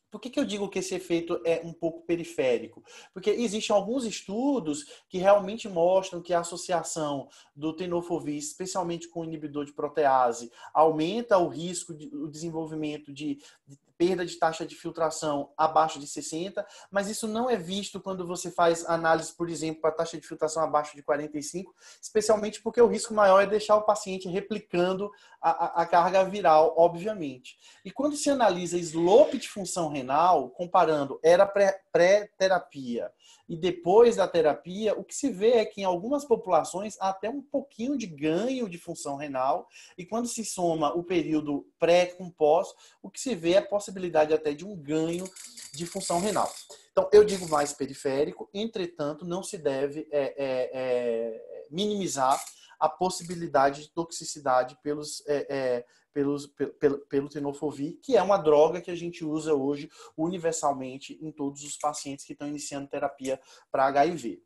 Por que eu digo que esse efeito é um pouco periférico? Porque existem alguns estudos que realmente mostram que a associação do tenofovir, especialmente com o inibidor de protease, aumenta o risco, o desenvolvimento de perda de taxa de filtração abaixo de 60, mas isso não é visto quando você faz análise, por exemplo, para taxa de filtração abaixo de 45, especialmente porque o risco maior é deixar o paciente replicando a carga viral, obviamente. E quando se analisa slope de função renal, comparando era pré-terapia e depois da terapia, o que se vê é que em algumas populações há até um pouquinho de ganho de função renal, e quando se soma o período pré com pós, o que se vê é a possibilidade até de um ganho de função renal. Então, eu digo mais periférico, entretanto, não se deve minimizar a possibilidade de toxicidade pelo tenofovir, que é uma droga que a gente usa hoje universalmente em todos os pacientes que estão iniciando terapia para HIV.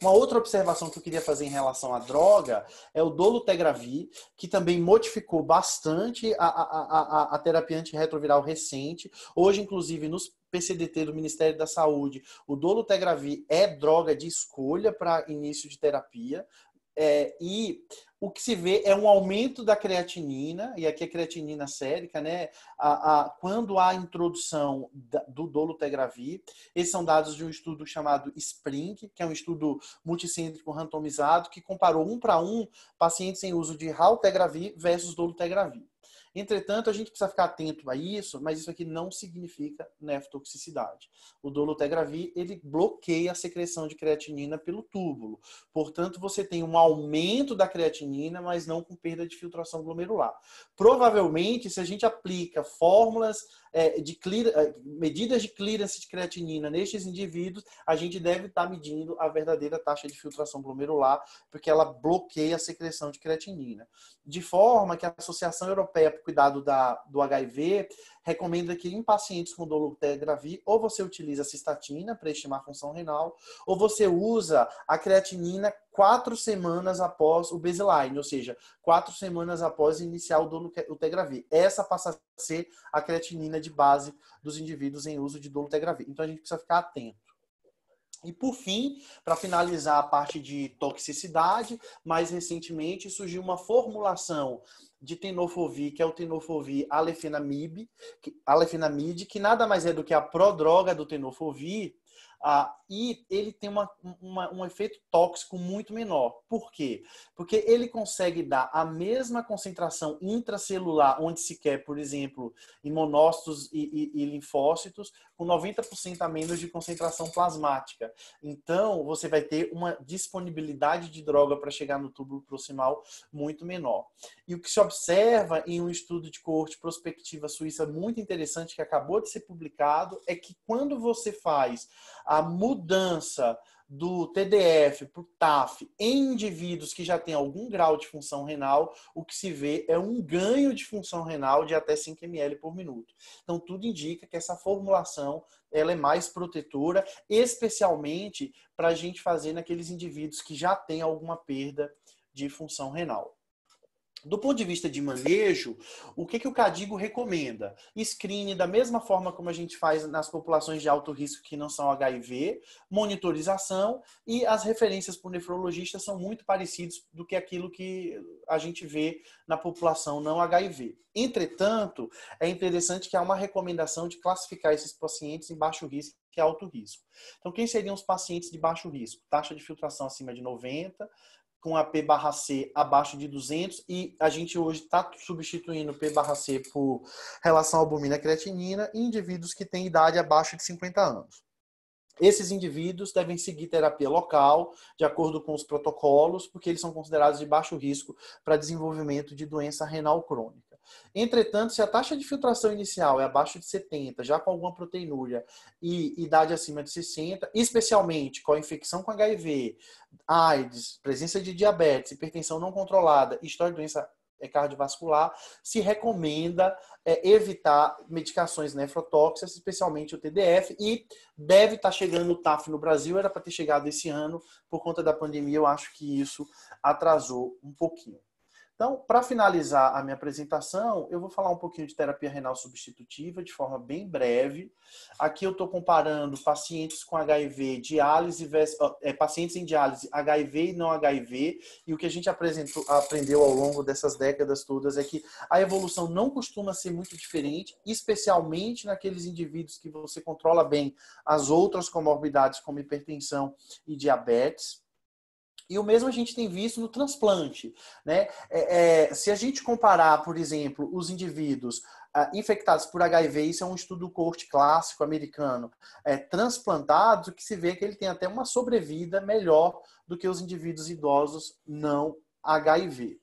Uma outra observação que eu queria fazer em relação à droga é o dolutegravir, que também modificou bastante a terapia antirretroviral recente. Hoje, inclusive, nos PCDT do Ministério da Saúde, o dolutegravir é droga de escolha para início de terapia. E o que se vê é um aumento da creatinina, e aqui a creatinina sérica, né? Quando há introdução do dolutegravir, esses são dados de um estudo chamado SPRING, que é um estudo multicêntrico randomizado, que comparou 1 para 1 pacientes em uso de raltegravir versus dolutegravir. Entretanto, a gente precisa ficar atento a isso, mas isso aqui não significa nefrotoxicidade. O dolutegravir, ele bloqueia a secreção de creatinina pelo túbulo. Portanto, você tem um aumento da creatinina, mas não com perda de filtração glomerular. Provavelmente, se a gente aplica fórmulas medidas de clearance de creatinina nestes indivíduos, a gente deve estar medindo a verdadeira taxa de filtração glomerular, porque ela bloqueia a secreção de creatinina. De forma que a Associação Europeia para o Cuidado do HIV recomenda que em pacientes com dolutegravir, ou você utiliza a cistatina para estimar a função renal, ou você usa a creatinina 4 semanas após o baseline, ou seja, 4 semanas após iniciar o dolutegravir. Essa passa a ser a creatinina de base dos indivíduos em uso de dolutegravir. Então a gente precisa ficar atento. E por fim, para finalizar a parte de toxicidade, mais recentemente surgiu uma formulação de tenofovir, que é o tenofovir alefenamide, que nada mais é do que a prodroga do tenofovir, e ele tem um efeito tóxico muito menor. Por quê? Porque ele consegue dar a mesma concentração intracelular onde se quer, por exemplo, em monócitos e linfócitos, com 90% a menos de concentração plasmática. Então, você vai ter uma disponibilidade de droga para chegar no túbulo proximal muito menor. E o que se observa em um estudo de coorte prospectiva suíça muito interessante que acabou de ser publicado é que quando você faz a mudança do TDF para o TAF em indivíduos que já têm algum grau de função renal, o que se vê é um ganho de função renal de até 5 ml por minuto. Então, tudo indica que essa formulação ela é mais protetora, especialmente para a gente fazer naqueles indivíduos que já têm alguma perda de função renal. Do ponto de vista de manejo, o que o CADIGO recomenda? Screening da mesma forma como a gente faz nas populações de alto risco que não são HIV, monitorização, e as referências por nefrologista são muito parecidas do que aquilo que a gente vê na população não HIV. Entretanto, é interessante que há uma recomendação de classificar esses pacientes em baixo risco e alto risco. Então, quem seriam os pacientes de baixo risco? Taxa de filtração acima de 90, com a P/C abaixo de 200, e a gente hoje está substituindo P/C por relação albumina-creatinina em indivíduos que têm idade abaixo de 50 anos. Esses indivíduos devem seguir terapia local, de acordo com os protocolos, porque eles são considerados de baixo risco para desenvolvimento de doença renal crônica. Entretanto, se a taxa de filtração inicial é abaixo de 70, já com alguma proteinúria, e idade acima de 60, especialmente com a infecção com HIV, AIDS, presença de diabetes, hipertensão não controlada e história de doença cardiovascular, se recomenda evitar medicações nefrotóxicas, especialmente o TDF, e deve estar chegando o TAF no Brasil, era para ter chegado esse ano, por conta da pandemia, eu acho que isso atrasou um pouquinho. Então, para finalizar a minha apresentação, eu vou falar um pouquinho de terapia renal substitutiva de forma bem breve. Aqui eu estou comparando pacientes com HIV, diálise, pacientes em diálise, HIV e não HIV, e o que a gente aprendeu ao longo dessas décadas todas é que a evolução não costuma ser muito diferente, especialmente naqueles indivíduos que você controla bem as outras comorbidades como hipertensão e diabetes. E o mesmo a gente tem visto no transplante, né? Se a gente comparar, por exemplo, os indivíduos infectados por HIV, isso é um estudo do coorte clássico americano, transplantados, o que se vê é que ele tem até uma sobrevida melhor do que os indivíduos idosos não HIV.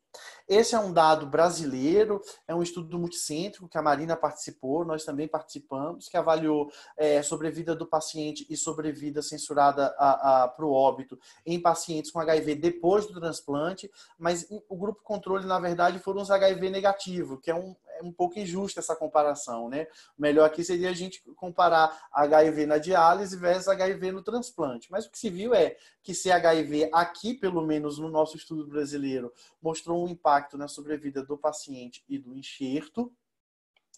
Esse é um dado brasileiro, é um estudo multicêntrico que a Marina participou, nós também participamos, que avaliou sobrevida do paciente e sobrevida censurada para o óbito em pacientes com HIV depois do transplante, mas o grupo controle, na verdade, foram os HIV negativos, que é um pouco injusta essa comparação, né? O melhor aqui seria a gente comparar HIV na diálise versus HIV no transplante. Mas o que se viu é que CHIV, aqui, pelo menos no nosso estudo brasileiro, mostrou um impacto na sobrevida do paciente e do enxerto.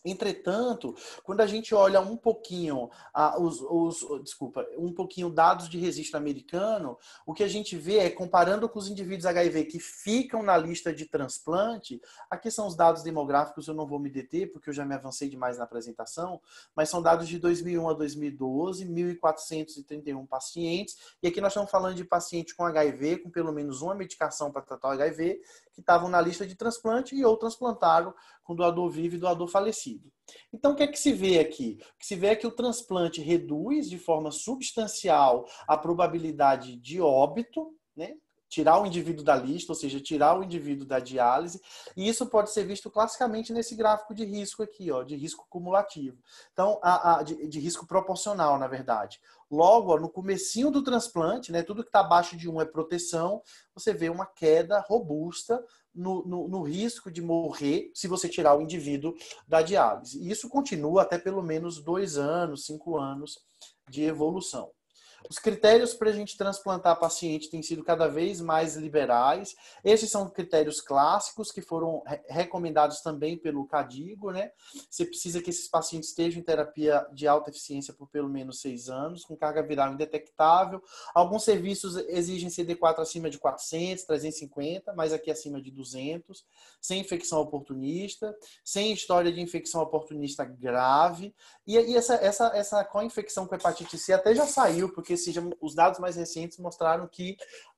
Entretanto, quando a gente olha um pouquinho um pouquinho dados de registro americano, o que a gente vê é, comparando com os indivíduos HIV que ficam na lista de transplante, aqui são os dados demográficos, eu não vou me deter, porque eu já me avancei demais na apresentação, mas são dados de 2001 a 2012, 1.431 pacientes, e aqui nós estamos falando de pacientes com HIV, com pelo menos uma medicação para tratar o HIV, que estavam na lista de transplante e ou transplantaram com doador vivo e doador falecido. Então, o que é que se vê aqui? O que se vê é que o transplante reduz de forma substancial a probabilidade de óbito, né? Tirar o indivíduo da lista, ou seja, tirar o indivíduo da diálise, e isso pode ser visto classicamente nesse gráfico de risco aqui, ó, de risco cumulativo. Então, de risco proporcional, na verdade. Logo, ó, no comecinho do transplante, né, tudo que está abaixo de 1 é proteção, você vê uma queda robusta no risco de morrer se você tirar o indivíduo da diálise. E isso continua até pelo menos 2 anos, 5 anos de evolução. Os critérios para a gente transplantar paciente têm sido cada vez mais liberais. Esses são critérios clássicos que foram recomendados também pelo CADIGO, né? Você precisa que esses pacientes estejam em terapia de alta eficiência por pelo menos 6 anos, com carga viral indetectável. Alguns serviços exigem CD4 acima de 400, 350, mas aqui acima de 200, sem infecção oportunista, sem história de infecção oportunista grave. E essa co-infecção com hepatite C até já saiu, porque os dados mais recentes mostraram que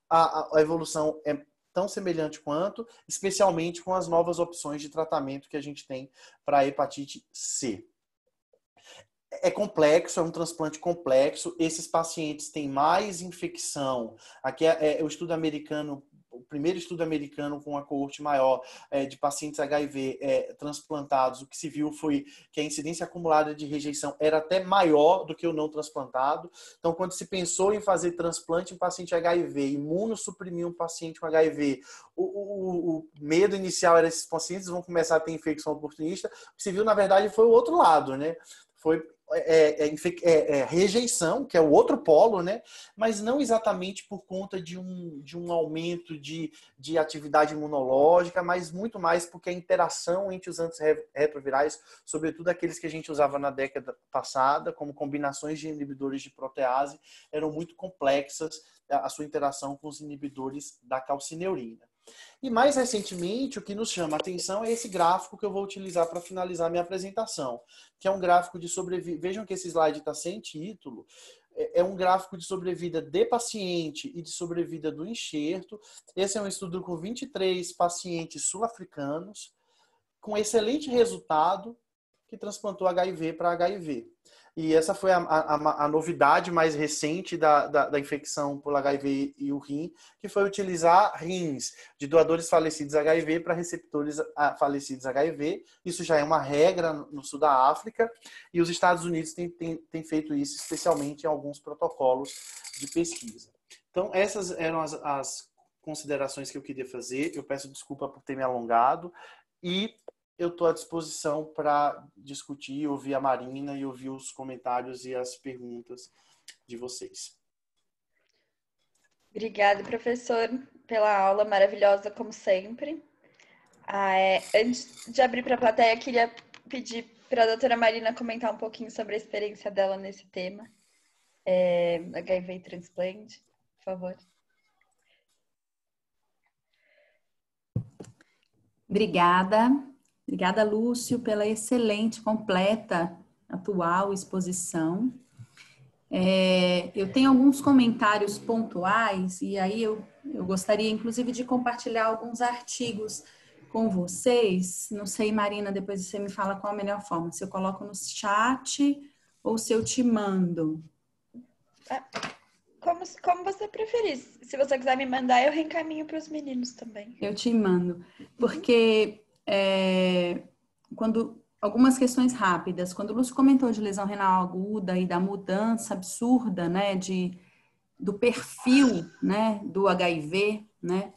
a evolução é tão semelhante quanto, especialmente com as novas opções de tratamento que a gente tem para a hepatite C. É complexo, é um transplante complexo. Esses pacientes têm mais infecção. Aqui é o estudo americano, o primeiro estudo americano com uma coorte maior de pacientes HIV transplantados. O que se viu foi que a incidência acumulada de rejeição era até maior do que o não transplantado. Então, quando se pensou em fazer transplante em paciente HIV, imunossuprimir um paciente com HIV, o medo inicial era que esses pacientes vão começar a ter infecção oportunista. O que se viu, na verdade, foi o outro lado, né? Foi rejeição, que é o outro polo, né? Mas não exatamente por conta de um aumento de atividade imunológica, mas muito mais porque a interação entre os antirretrovirais, sobretudo aqueles que a gente usava na década passada, como combinações de inibidores de protease, eram muito complexas a sua interação com os inibidores da calcineurina. E mais recentemente, o que nos chama a atenção é esse gráfico que eu vou utilizar para finalizar minha apresentação, que é um gráfico de sobrevida. Vejam que esse slide está sem título. É um gráfico de sobrevida de paciente e de sobrevida do enxerto. Esse é um estudo com 23 pacientes sul-africanos, com excelente resultado, que transplantou HIV para HIV. E essa foi a novidade mais recente da infecção por HIV e o rim, que foi utilizar rins de doadores falecidos HIV para receptores falecidos HIV. Isso já é uma regra no sul da África, e os Estados Unidos têm feito isso, especialmente em alguns protocolos de pesquisa. Então, essas eram as considerações que eu queria fazer. Eu peço desculpa por ter me alongado, e eu estou à disposição para discutir, ouvir a Marina e ouvir os comentários e as perguntas de vocês. Obrigada, professor, pela aula maravilhosa, como sempre. Antes de abrir para a plateia, queria pedir para a doutora Marina comentar um pouquinho sobre a experiência dela nesse tema, HIV e transplante, por favor. Obrigada, Lúcio, pela excelente, completa, atual exposição. Eu tenho alguns comentários pontuais e aí eu gostaria, inclusive, de compartilhar alguns artigos com vocês. Não sei, Marina, depois você me fala qual a melhor forma, se eu coloco no chat ou se eu te mando. Como você preferir. Se você quiser me mandar, eu reencaminho para os meninos também. Eu te mando, porque quando algumas questões rápidas, quando o Lúcio comentou de lesão renal aguda e da mudança absurda, né, do perfil, né, do HIV, né,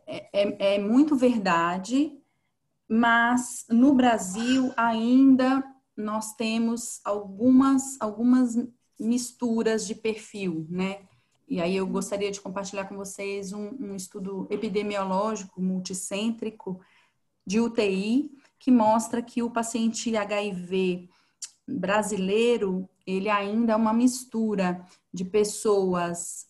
é muito verdade, mas no Brasil ainda nós temos algumas misturas de perfil, né? E aí eu gostaria de compartilhar com vocês um estudo epidemiológico multicêntrico de UTI que mostra que o paciente HIV brasileiro, ele ainda é uma mistura de pessoas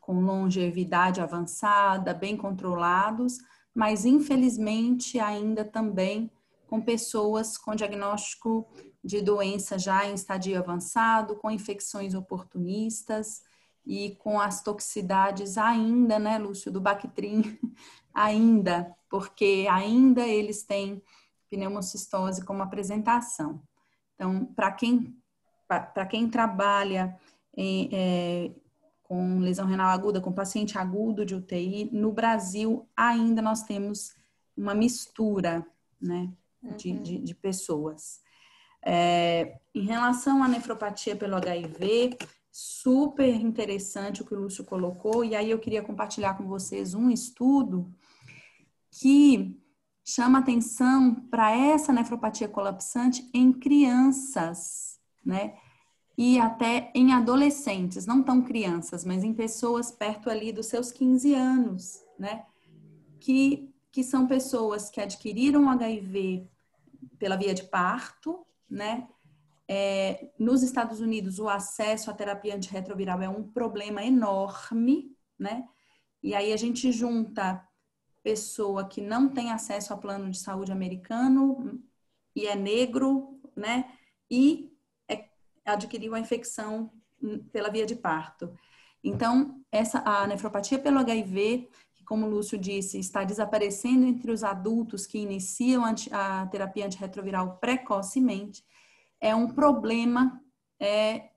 com longevidade avançada, bem controlados, mas infelizmente ainda também com pessoas com diagnóstico de doença já em estadio avançado, com infecções oportunistas e com as toxicidades ainda, né, Lúcio, do Bactrim, ainda, porque ainda eles têm pneumocistose como apresentação. Então, para quem trabalha com lesão renal aguda, com paciente agudo de UTI, no Brasil ainda nós temos uma mistura, né, de pessoas. Em relação à nefropatia pelo HIV, super interessante o que o Lúcio colocou, e aí eu queria compartilhar com vocês um estudo que chama atenção para essa nefropatia colapsante em crianças, né? E até em adolescentes, não tão crianças, mas em pessoas perto ali dos seus 15 anos, né? Que são pessoas que adquiriram HIV pela via de parto, né? Nos Estados Unidos, o acesso à terapia antirretroviral é um problema enorme, né? E aí a gente junta pessoa que não tem acesso a plano de saúde americano e é negro, né? E adquiriu a infecção pela via de parto. Então, a nefropatia pelo HIV, que como o Lúcio disse, está desaparecendo entre os adultos que iniciam a terapia antirretroviral precocemente, é um problema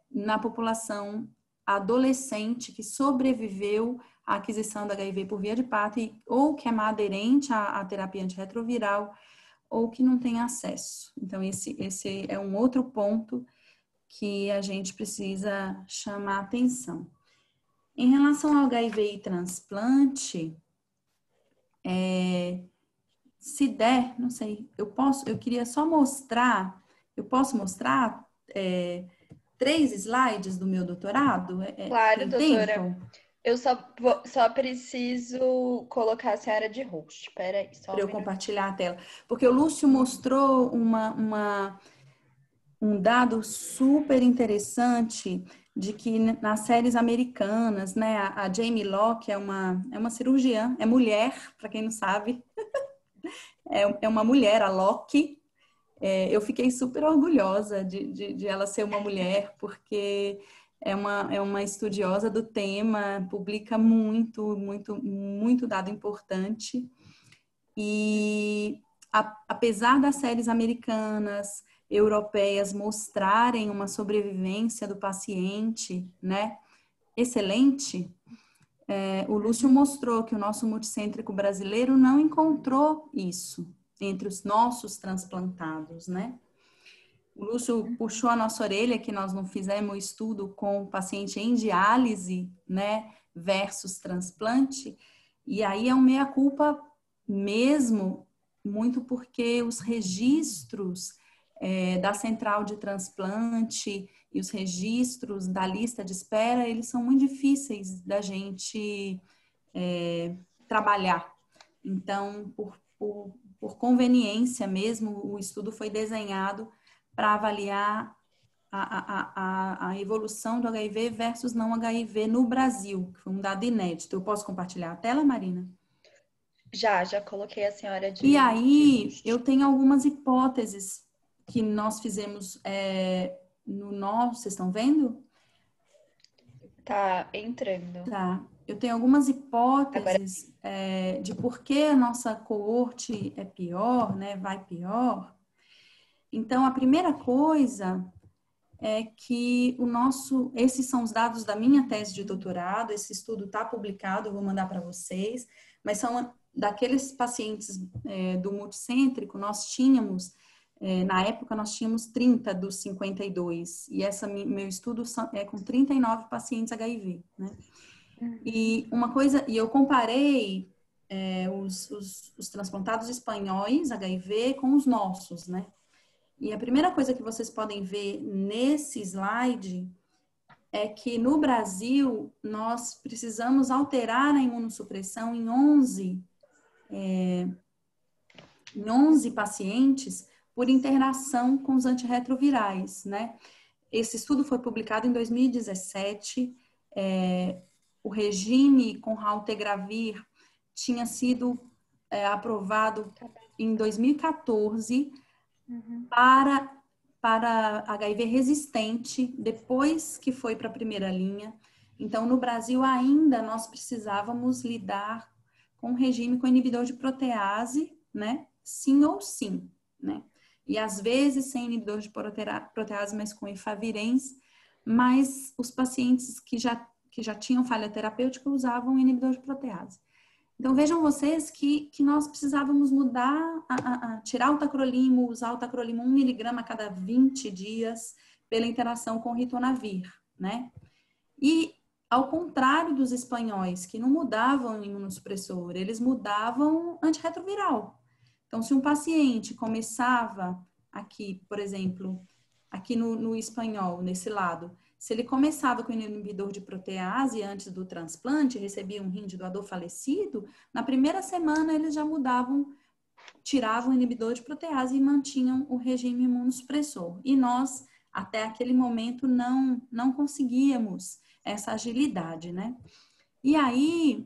na população adolescente que sobreviveu à aquisição da HIV por via de parto ou que é aderente à terapia antirretroviral ou que não tem acesso. Então, esse é um outro ponto que a gente precisa chamar atenção. Em relação ao HIV e transplante, se der, não sei, eu queria só mostrar, eu posso mostrar 3 slides do meu doutorado? Claro, tem doutora. tempo? Eu só preciso colocar a senhora de host. Espera aí, só Para eu minuto. compartilhar a tela. Porque o Lúcio mostrou um dado super interessante de que nas séries americanas, né, a Jamie Locke é uma cirurgiã, é mulher, para quem não sabe, é uma mulher, a Locke. Eu fiquei super orgulhosa de ela ser uma mulher, porque é uma estudiosa do tema, publica muito dado importante. E apesar das séries americanas, europeias mostrarem uma sobrevivência do paciente, né, excelente, o Lúcio mostrou que o nosso multicêntrico brasileiro não encontrou isso entre os nossos transplantados, né? O Lúcio puxou a nossa orelha que nós não fizemos estudo com o paciente em diálise, né, versus transplante, e aí é um meia-culpa mesmo, muito porque os registros da central de transplante e os registros da lista de espera, eles são muito difíceis da gente trabalhar. Então, por conveniência mesmo, o estudo foi desenhado para avaliar a evolução do HIV versus não HIV no Brasil, que foi um dado inédito. Eu posso compartilhar a tela, Marina? Já coloquei a senhora de... E aí, eu tenho algumas hipóteses que nós fizemos no nosso... Vocês estão vendo? Tá entrando. Tá. Eu tenho algumas hipóteses de por que a nossa coorte é pior, né? Vai pior. Então, a primeira coisa é que esses são os dados da minha tese de doutorado, esse estudo está publicado, eu vou mandar para vocês, mas são daqueles pacientes do multicêntrico, nós tínhamos, na época nós tínhamos 30 dos 52, e meu estudo é com 39 pacientes HIV, né? E uma coisa, e eu comparei os transplantados espanhóis HIV com os nossos, né? E a primeira coisa que vocês podem ver nesse slide é que no Brasil nós precisamos alterar a imunossupressão em 11 pacientes por interação com os antirretrovirais, né? Esse estudo foi publicado em 2017. O regime com raltegravir tinha sido aprovado em 2014 para HIV resistente, depois que foi para a primeira linha. Então, no Brasil, ainda nós precisávamos lidar com um regime com inibidor de protease, né? Sim ou sim, né? E às vezes sem inibidor de protease, mas com efavirenz, mas os pacientes que já tinham falha terapêutica usavam inibidor de protease. Então, vejam vocês que nós precisávamos mudar, tirar o tacrolimo, usar o tacrolimo 1 miligrama a cada 20 dias pela interação com o ritonavir, né? E, ao contrário dos espanhóis, que não mudavam o imunossupressor, eles mudavam antirretroviral. Então, se um paciente começava aqui, por exemplo, aqui no espanhol, nesse lado, se ele começava com inibidor de protease antes do transplante, recebia um rim de doador falecido, na primeira semana eles já tiravam o inibidor de protease e mantinham o regime imunossupressor. E nós, até aquele momento, não conseguíamos essa agilidade, né? E aí,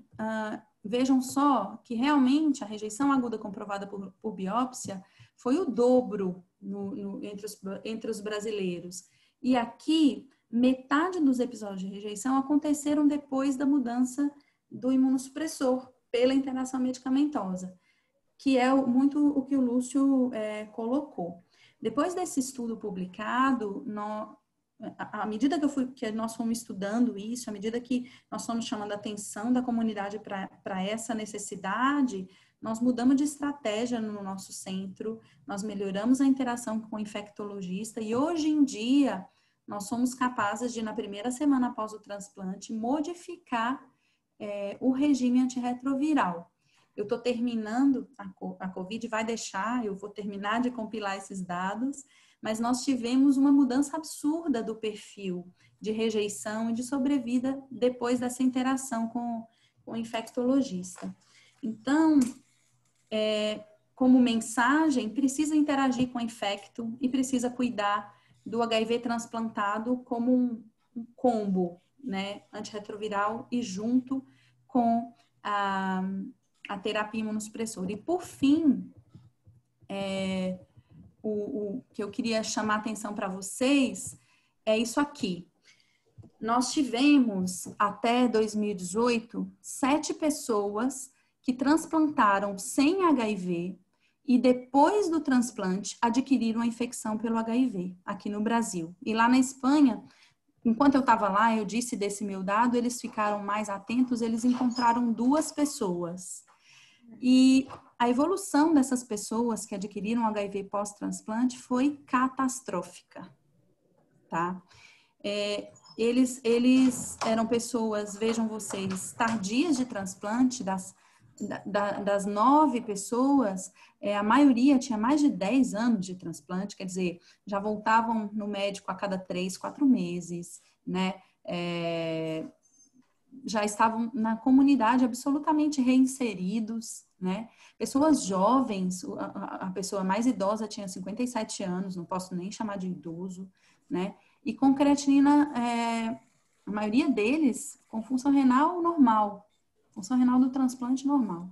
vejam só que realmente a rejeição aguda comprovada por biópsia foi o dobro entre os brasileiros. E aqui, metade dos episódios de rejeição aconteceram depois da mudança do imunossupressor pela interação medicamentosa, que é muito o que o Lúcio colocou. Depois desse estudo publicado, à medida que nós fomos estudando isso, à medida que nós fomos chamando a atenção da comunidade para essa necessidade, nós mudamos de estratégia no nosso centro, nós melhoramos a interação com o infectologista e hoje em dia nós somos capazes de, na primeira semana após o transplante, modificar o regime antirretroviral. Eu estou terminando, a COVID vai deixar, eu vou terminar de compilar esses dados, mas nós tivemos uma mudança absurda do perfil de rejeição e de sobrevida depois dessa interação com o infectologista. Então, como mensagem, precisa interagir com o infecto e precisa cuidar do HIV transplantado como um combo, né, antirretroviral e junto com a terapia imunossupressora. E, por fim, o que eu queria chamar a atenção para vocês é isso aqui. Nós tivemos, até 2018, 7 pessoas que transplantaram sem HIV e depois do transplante adquiriram a infecção pelo HIV aqui no Brasil. E lá na Espanha, enquanto eu estava lá, eu disse desse meu dado, eles ficaram mais atentos, eles encontraram 2 pessoas. E a evolução dessas pessoas que adquiriram HIV pós-transplante foi catastrófica, tá? Eles eram pessoas, vejam vocês, tardias de transplante, das 9 pessoas, a maioria tinha mais de 10 anos de transplante, quer dizer, já voltavam no médico a cada 3, 4 meses, né? já estavam na comunidade absolutamente reinseridos, né? Pessoas jovens, a pessoa mais idosa tinha 57 anos, não posso nem chamar de idoso, né? E com creatinina, a maioria deles com função renal normal, função renal do transplante normal.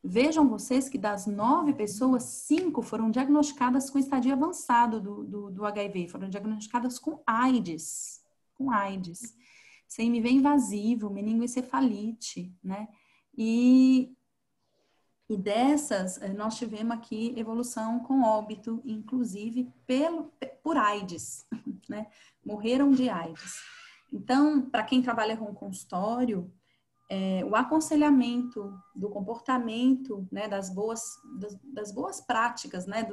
Vejam vocês que das 9 pessoas, 5 foram diagnosticadas com estadio avançado do HIV, foram diagnosticadas com AIDS, CMV invasivo, meningoencefalite, né? E dessas, nós tivemos aqui evolução com óbito, inclusive por AIDS, né? Morreram de AIDS. Então, para quem trabalha com consultório, o aconselhamento do comportamento, né, das boas práticas, né,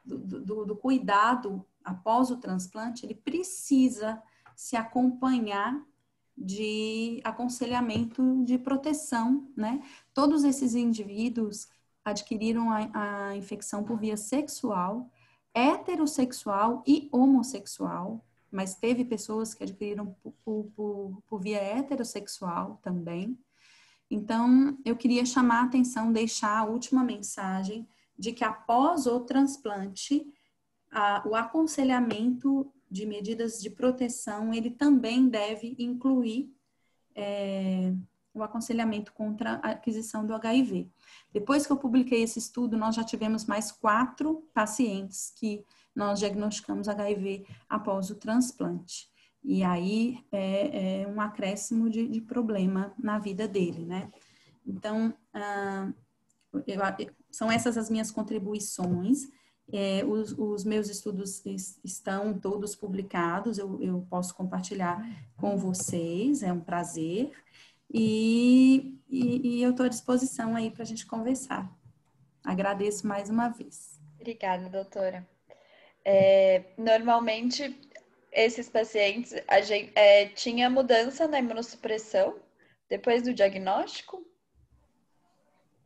do cuidado após o transplante, ele precisa se acompanhar de aconselhamento de proteção, né? Todos esses indivíduos adquiriram a infecção por via sexual, heterossexual e homossexual, mas teve pessoas que adquiriram por via heterossexual também. Então, eu queria chamar a atenção, deixar a última mensagem de que após o transplante, o aconselhamento de medidas de proteção, ele também deve incluir o aconselhamento contra a aquisição do HIV. Depois que eu publiquei esse estudo, nós já tivemos mais 4 pacientes que nós diagnosticamos HIV após o transplante. E aí é um acréscimo de problema na vida dele, né? Então, são essas as minhas contribuições. Os meus estudos estão todos publicados, eu posso compartilhar com vocês, é um prazer. E eu estou à disposição aí para a gente conversar. Agradeço mais uma vez. Obrigada, doutora. Normalmente, esses pacientes, tinha mudança na imunossupressão depois do diagnóstico?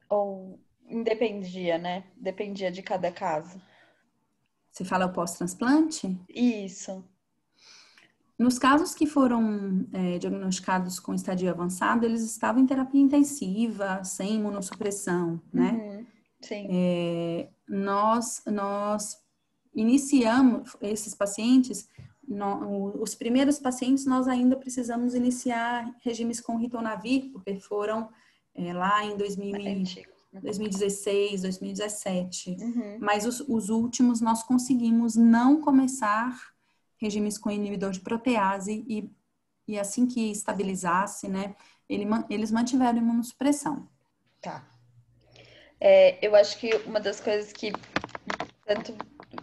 Ou independia, né? Dependia de cada caso. Você fala o pós-transplante? Isso. Nos casos que foram diagnosticados com estadio avançado, eles estavam em terapia intensiva, sem imunossupressão, né? Uhum, sim. Nós iniciamos esses pacientes, os primeiros pacientes nós ainda precisamos iniciar regimes com ritonavir, porque foram lá em 2016, 2017. Uhum. Mas os últimos nós conseguimos não começar regimes com inibidor de protease e assim que estabilizasse, né, eles mantiveram a imunossupressão. Tá. Eu acho que uma das coisas que tanto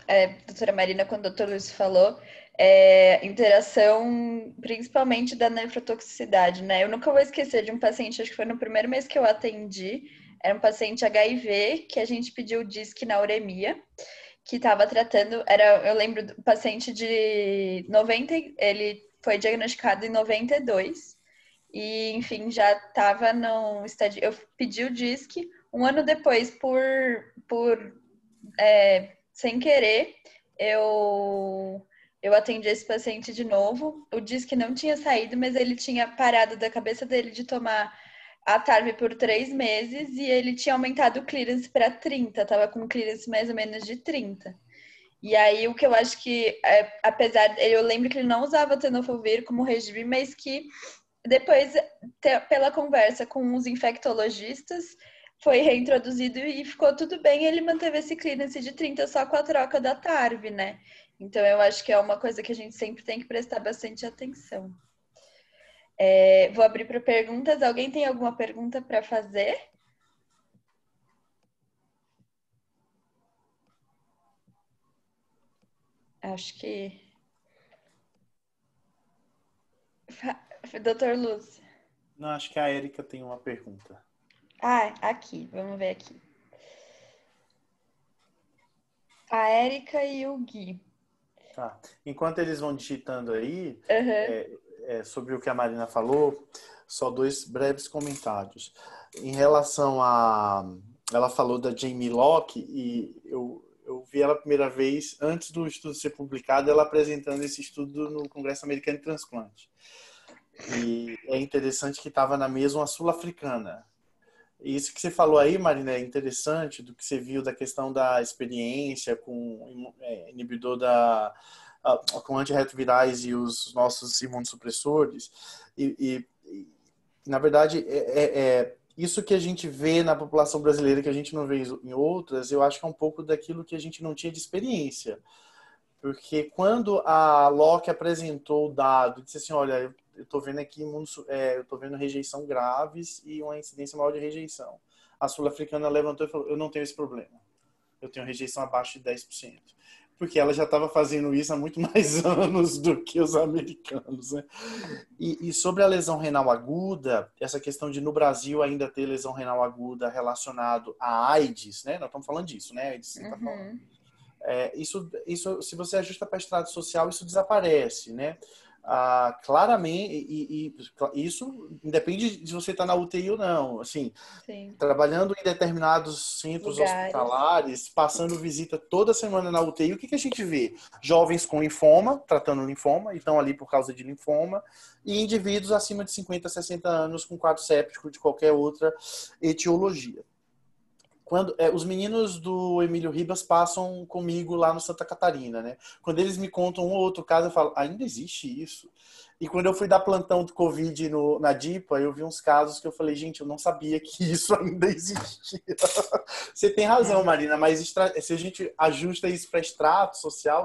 a doutora Marina quanto o doutor Luiz falou é interação principalmente da nefrotoxicidade, né? Eu nunca vou esquecer de um paciente, acho que foi no primeiro mês que eu atendi, era um paciente HIV que a gente pediu DISC na uremia, que estava tratando, eu lembro do paciente de 90, ele foi diagnosticado em 92 e, enfim, já estava no estádio, eu pedi o DISC, um ano depois, sem querer, eu atendi esse paciente de novo, o DISC não tinha saído, mas ele tinha parado da cabeça dele de tomar a TARV por 3 meses e ele tinha aumentado o clearance para 30, tava com um clearance mais ou menos de 30. E aí o que eu acho que, eu lembro que ele não usava tenofovir como regime, mas que depois, pela conversa com os infectologistas, foi reintroduzido e ficou tudo bem, ele manteve esse clearance de 30 só com a troca da TARV, né? Então eu acho que é uma coisa que a gente sempre tem que prestar bastante atenção. Vou abrir para perguntas. Alguém tem alguma pergunta para fazer? Acho que... Doutor Lúcio. Não, acho que a Érica tem uma pergunta. Aqui. Vamos ver aqui. A Érica e o Gui. Tá. Enquanto eles vão digitando aí, Uhum. sobre o que a Marina falou, só 2 breves comentários. Em relação a... Ela falou da Jamie Locke e eu vi ela a primeira vez antes do estudo ser publicado, ela apresentando esse estudo no Congresso Americano de Transplante. E é interessante que estava na mesa uma sul-africana. Isso que você falou aí, Marina, é interessante do que você viu da questão da experiência com inibidor com antirretrovirais e os nossos imunossupressores. Na verdade, isso que a gente vê na população brasileira, que a gente não vê em outras, eu acho que é um pouco daquilo que a gente não tinha de experiência. Porque quando a Locke apresentou o dado, disse assim, olha, eu estou vendo aqui, eu estou vendo rejeição graves e uma incidência maior de rejeição. A sul-africana levantou e falou, eu não tenho esse problema. Eu tenho rejeição abaixo de 10%. Porque ela já estava fazendo isso há muito mais anos do que os americanos, né? E sobre a lesão renal aguda, essa questão de no Brasil ainda ter lesão renal aguda relacionado à AIDS, né? Nós estamos falando disso, né? AIDS, você tá falando. Isso, se você ajusta para extrato social, isso desaparece, né? Claramente, isso independe de você estar na UTI ou não. Assim, Sim. Trabalhando em determinados centros hospitalares, passando visita toda semana na UTI, o que a gente vê? Jovens com linfoma, tratando linfoma, e estão ali por causa de linfoma, e indivíduos acima de 50, 60 anos com quadro séptico de qualquer outra etiologia. Quando os meninos do Emílio Ribas passam comigo lá no Santa Catarina, né? Quando eles me contam um ou outro caso, eu falo, ainda existe isso? E quando eu fui dar plantão do Covid na DIPA, eu vi uns casos que eu falei, gente, eu não sabia que isso ainda existia. Você tem razão, Marina, mas se a gente ajusta isso para extrato social,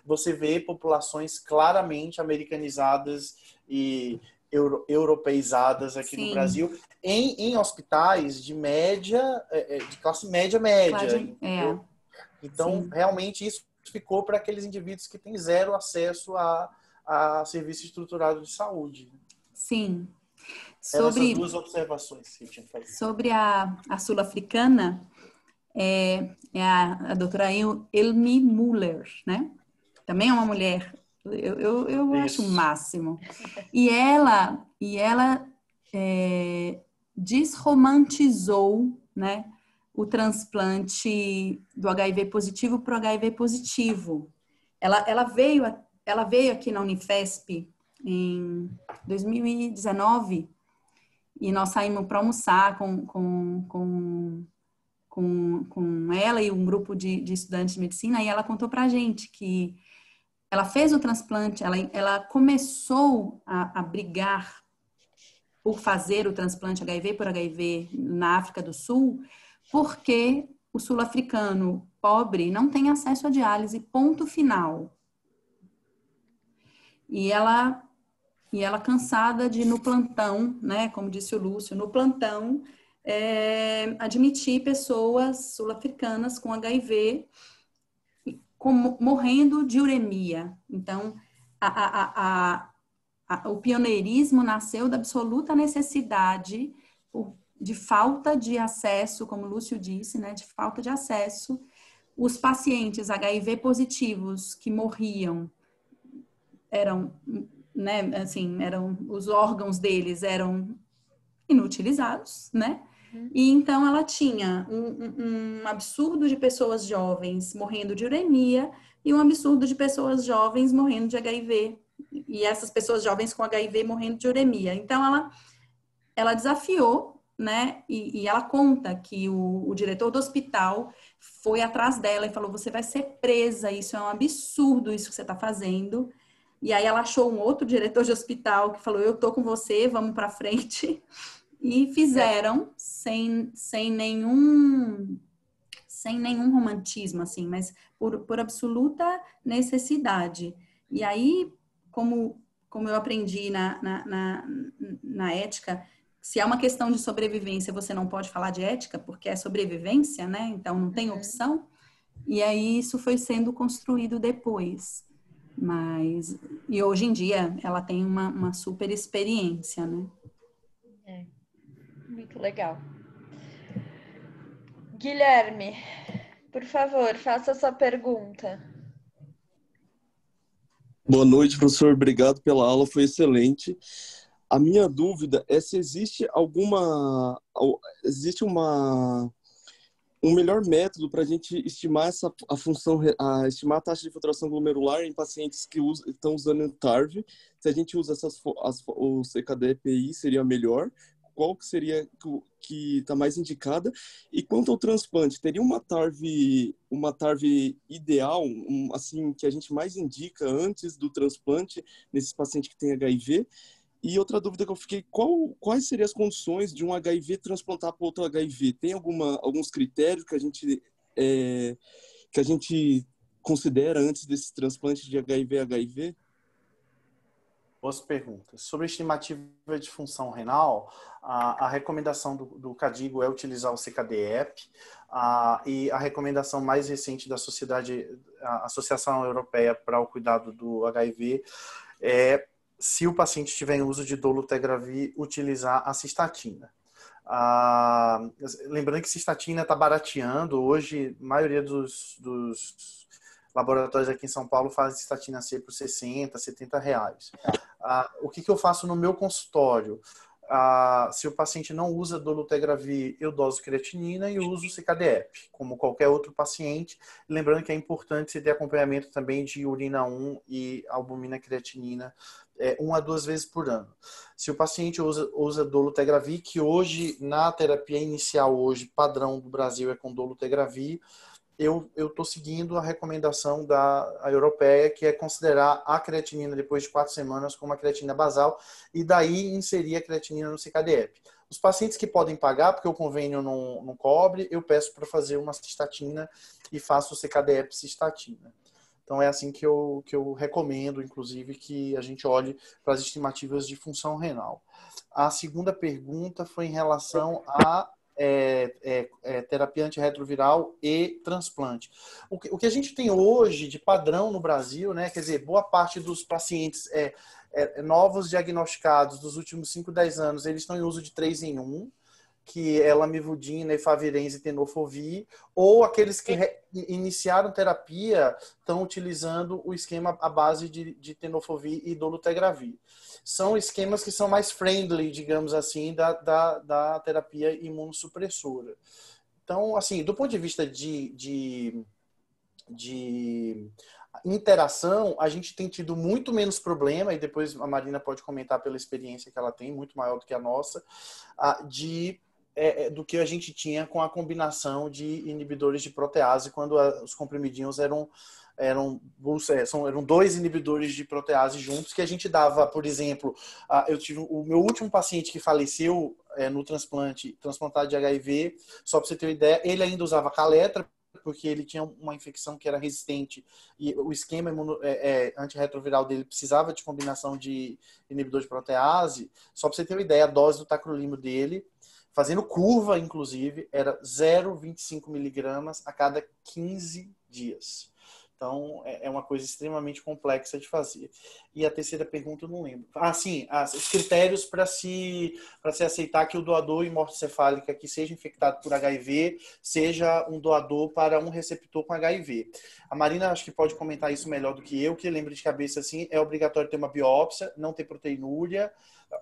você vê populações claramente americanizadas e europeizadas aqui no Brasil, em hospitais de média, de classe média. Então, realmente, isso ficou para aqueles indivíduos que têm zero acesso a serviço estruturado de saúde. Sim. Eram essas duas observações que eu tinha feito. Sobre a sul-africana, a doutora Elmi Müller, né? Também é uma mulher. Eu acho o máximo. E ela desromantizou, né, o transplante do HIV positivo para o HIV positivo. Ela veio aqui na Unifesp em 2019 e nós saímos para almoçar com ela e um grupo de estudantes de medicina, e ela contou para a gente que ela fez o transplante, ela começou a brigar por fazer o transplante HIV por HIV na África do Sul, porque o sul-africano pobre não tem acesso à diálise, ponto final. E ela cansada de, no plantão, né, como disse o Lúcio, no plantão, admitir pessoas sul-africanas com HIV morrendo de uremia. Então, o pioneirismo nasceu da absoluta necessidade de falta de acesso, como o Lúcio disse, né, de falta de acesso. Os pacientes HIV positivos que morriam os órgãos deles eram inutilizados, né? E então ela tinha um absurdo de pessoas jovens morrendo de uremia e um absurdo de pessoas jovens morrendo de HIV. E essas pessoas jovens com HIV morrendo de uremia. Então ela desafiou, né? E ela conta que o diretor do hospital foi atrás dela e falou: você vai ser presa, isso é um absurdo isso que você está fazendo. E aí ela achou um outro diretor de hospital que falou: eu tô com você, vamos para frente. E fizeram sem nenhum romantismo, assim, mas por absoluta necessidade. E aí, como eu aprendi na ética, se é uma questão de sobrevivência, você não pode falar de ética, porque é sobrevivência, né? Então, não tem opção. E aí, isso foi sendo construído depois. E hoje em dia, ela tem uma super experiência, né? Muito legal. Guilherme, por favor, faça a sua pergunta. Boa noite, professor. Obrigado pela aula, foi excelente. A minha dúvida é se existe um melhor método para a gente estimar estimar a taxa de filtração glomerular em pacientes que estão usando TARV. Se a gente usa o CKD-EPI, seria melhor. Qual que seria que está mais indicada? E quanto ao transplante, teria uma TARV ideal, assim, que a gente mais indica antes do transplante nesses pacientes que têm HIV? E outra dúvida que eu fiquei, quais seriam as condições de um HIV transplantar para outro HIV? Tem alguns critérios que a gente considera antes desse transplante de HIV-HIV? Boas perguntas. Sobre a estimativa de função renal, a recomendação do CADIGO é utilizar o CKD-EPI, e a recomendação mais recente da a Associação Europeia para o Cuidado do HIV é, se o paciente estiver em uso de dolutegravir, utilizar a cistatina. Lembrando que cistatina está barateando. Hoje, a maioria dos laboratórios aqui em São Paulo fazem cistatina C por 60, 70 reais. O que eu faço no meu consultório? Se o paciente não usa dolutegravir, eu doso creatinina e uso CKD-EPI, como qualquer outro paciente. Lembrando que é importante você ter acompanhamento também de urina 1 e albumina creatinina 1 a 2 vezes por ano. Se o paciente usa dolutegravir, que hoje, na terapia inicial, hoje, padrão do Brasil é com dolutegravir, eu estou seguindo a recomendação da europeia, que é considerar a creatinina depois de 4 semanas como uma creatinina basal e daí inserir a creatinina no CKD-EPI. Os pacientes que podem pagar, porque o convênio não cobre, eu peço para fazer uma cistatina e faço o CKD-EPI cistatina. Então é assim que eu recomendo, inclusive, que a gente olhe para as estimativas de função renal. A segunda pergunta foi em relação a terapia antirretroviral e transplante. O que a gente tem hoje de padrão no Brasil, né? Quer dizer, boa parte dos pacientes novos diagnosticados dos últimos 5, 10 anos, eles estão em uso de 3 em 1, que é lamivudina, efavirenz e tenofovir, ou aqueles que iniciaram terapia estão utilizando o esquema à base de tenofovir e dolutegravir. São esquemas que são mais friendly, digamos assim, da terapia imunossupressora. Então, assim, do ponto de vista de interação, a gente tem tido muito menos problema, e depois a Marina pode comentar pela experiência que ela tem, muito maior do que a nossa, do que a gente tinha com a combinação de inibidores de protease, quando os comprimidinhos eram 2 inibidores de protease juntos, que a gente dava, por exemplo, eu tive o meu último paciente que faleceu no transplantado de HIV, só para você ter uma ideia, ele ainda usava caletra, porque ele tinha uma infecção que era resistente e o esquema antirretroviral dele precisava de combinação de inibidor de protease. Só para você ter uma ideia, a dose do tacrolimo dele, fazendo curva, inclusive, era 0,25 miligramas a cada 15 dias. Então, é uma coisa extremamente complexa de fazer. E a terceira pergunta eu não lembro. Sim, os critérios para se aceitar que o doador hemortocefálica que seja infectado por HIV seja um doador para um receptor com HIV. A Marina acho que pode comentar isso melhor do que eu, que lembro de cabeça assim, é obrigatório ter uma biópsia, não ter proteinúria,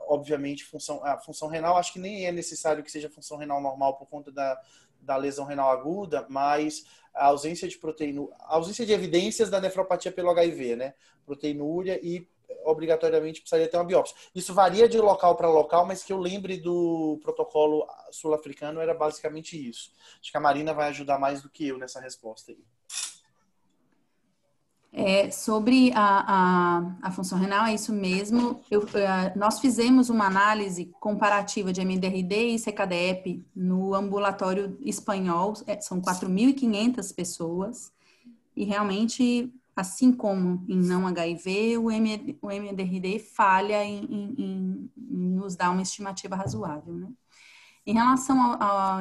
obviamente a função renal, acho que nem é necessário que seja função renal normal por conta da lesão renal aguda, mas a ausência de proteinúria, a ausência de evidências da nefropatia pelo HIV, né? Proteinúria e obrigatoriamente precisaria ter uma biópsia. Isso varia de local para local, mas que eu lembre do protocolo sul-africano era basicamente isso. Acho que a Marina vai ajudar mais do que eu nessa resposta aí. Sobre a função renal, é isso mesmo. Nós fizemos uma análise comparativa de MDRD e CKD-EPI no ambulatório espanhol, são 4.500 pessoas, e realmente, assim como em não HIV, o MDRD falha em nos dar uma estimativa razoável, né? Em relação ao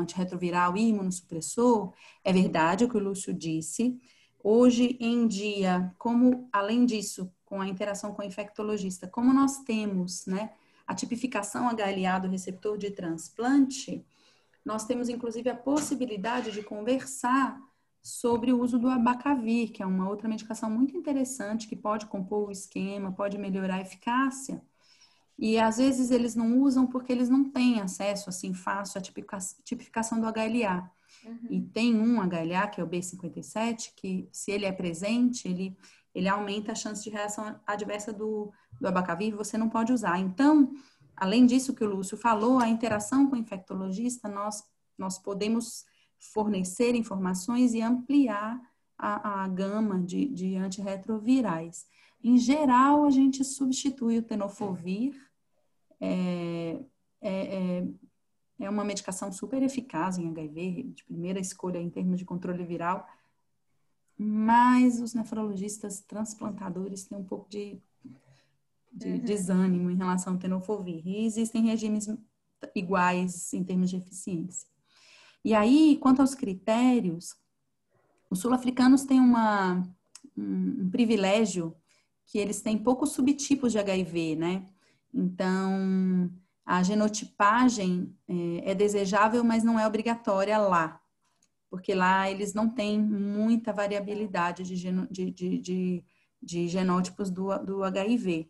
antirretroviral e imunossupressor, é verdade o que o Lúcio disse. Hoje em dia, como, além disso, com a interação com o infectologista, como nós temos, né, a tipificação HLA do receptor de transplante, nós temos, inclusive, a possibilidade de conversar sobre o uso do abacavir, que é uma outra medicação muito interessante, que pode compor o esquema, pode melhorar a eficácia. E às vezes eles não usam porque eles não têm acesso assim fácil à tipificação do HLA. E tem um HLA, que é o B57, que se ele é presente, ele aumenta a chance de reação adversa do abacavir e você não pode usar. Então, além disso que o Lúcio falou, a interação com o infectologista, nós podemos fornecer informações e ampliar a gama de antirretrovirais. Em geral, a gente substitui o tenofovir. É uma medicação super eficaz em HIV, de primeira escolha em termos de controle viral, mas os nefrologistas transplantadores têm um pouco de desânimo em relação ao tenofovir. E existem regimes iguais em termos de eficiência. E aí, quanto aos critérios, os sul-africanos têm um privilégio que eles têm poucos subtipos de HIV, né? Então, a genotipagem é desejável, mas não é obrigatória lá, porque lá eles não têm muita variabilidade de genótipos do HIV.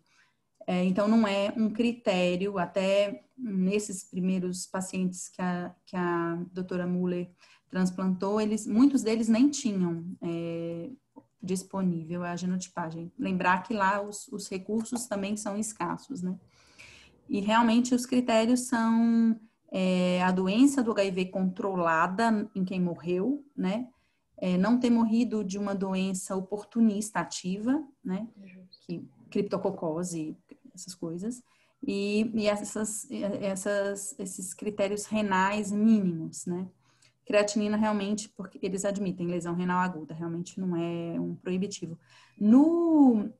Então, não é um critério, até nesses primeiros pacientes que a doutora Muller transplantou, muitos deles nem tinham disponível a genotipagem. Lembrar que lá os recursos também são escassos, né? E realmente os critérios são a doença do HIV controlada em quem morreu, né? Não ter morrido de uma doença oportunista ativa, né? Criptococose, essas coisas. E esses critérios renais mínimos, né? Creatinina realmente, porque eles admitem lesão renal aguda, realmente não é um proibitivo. No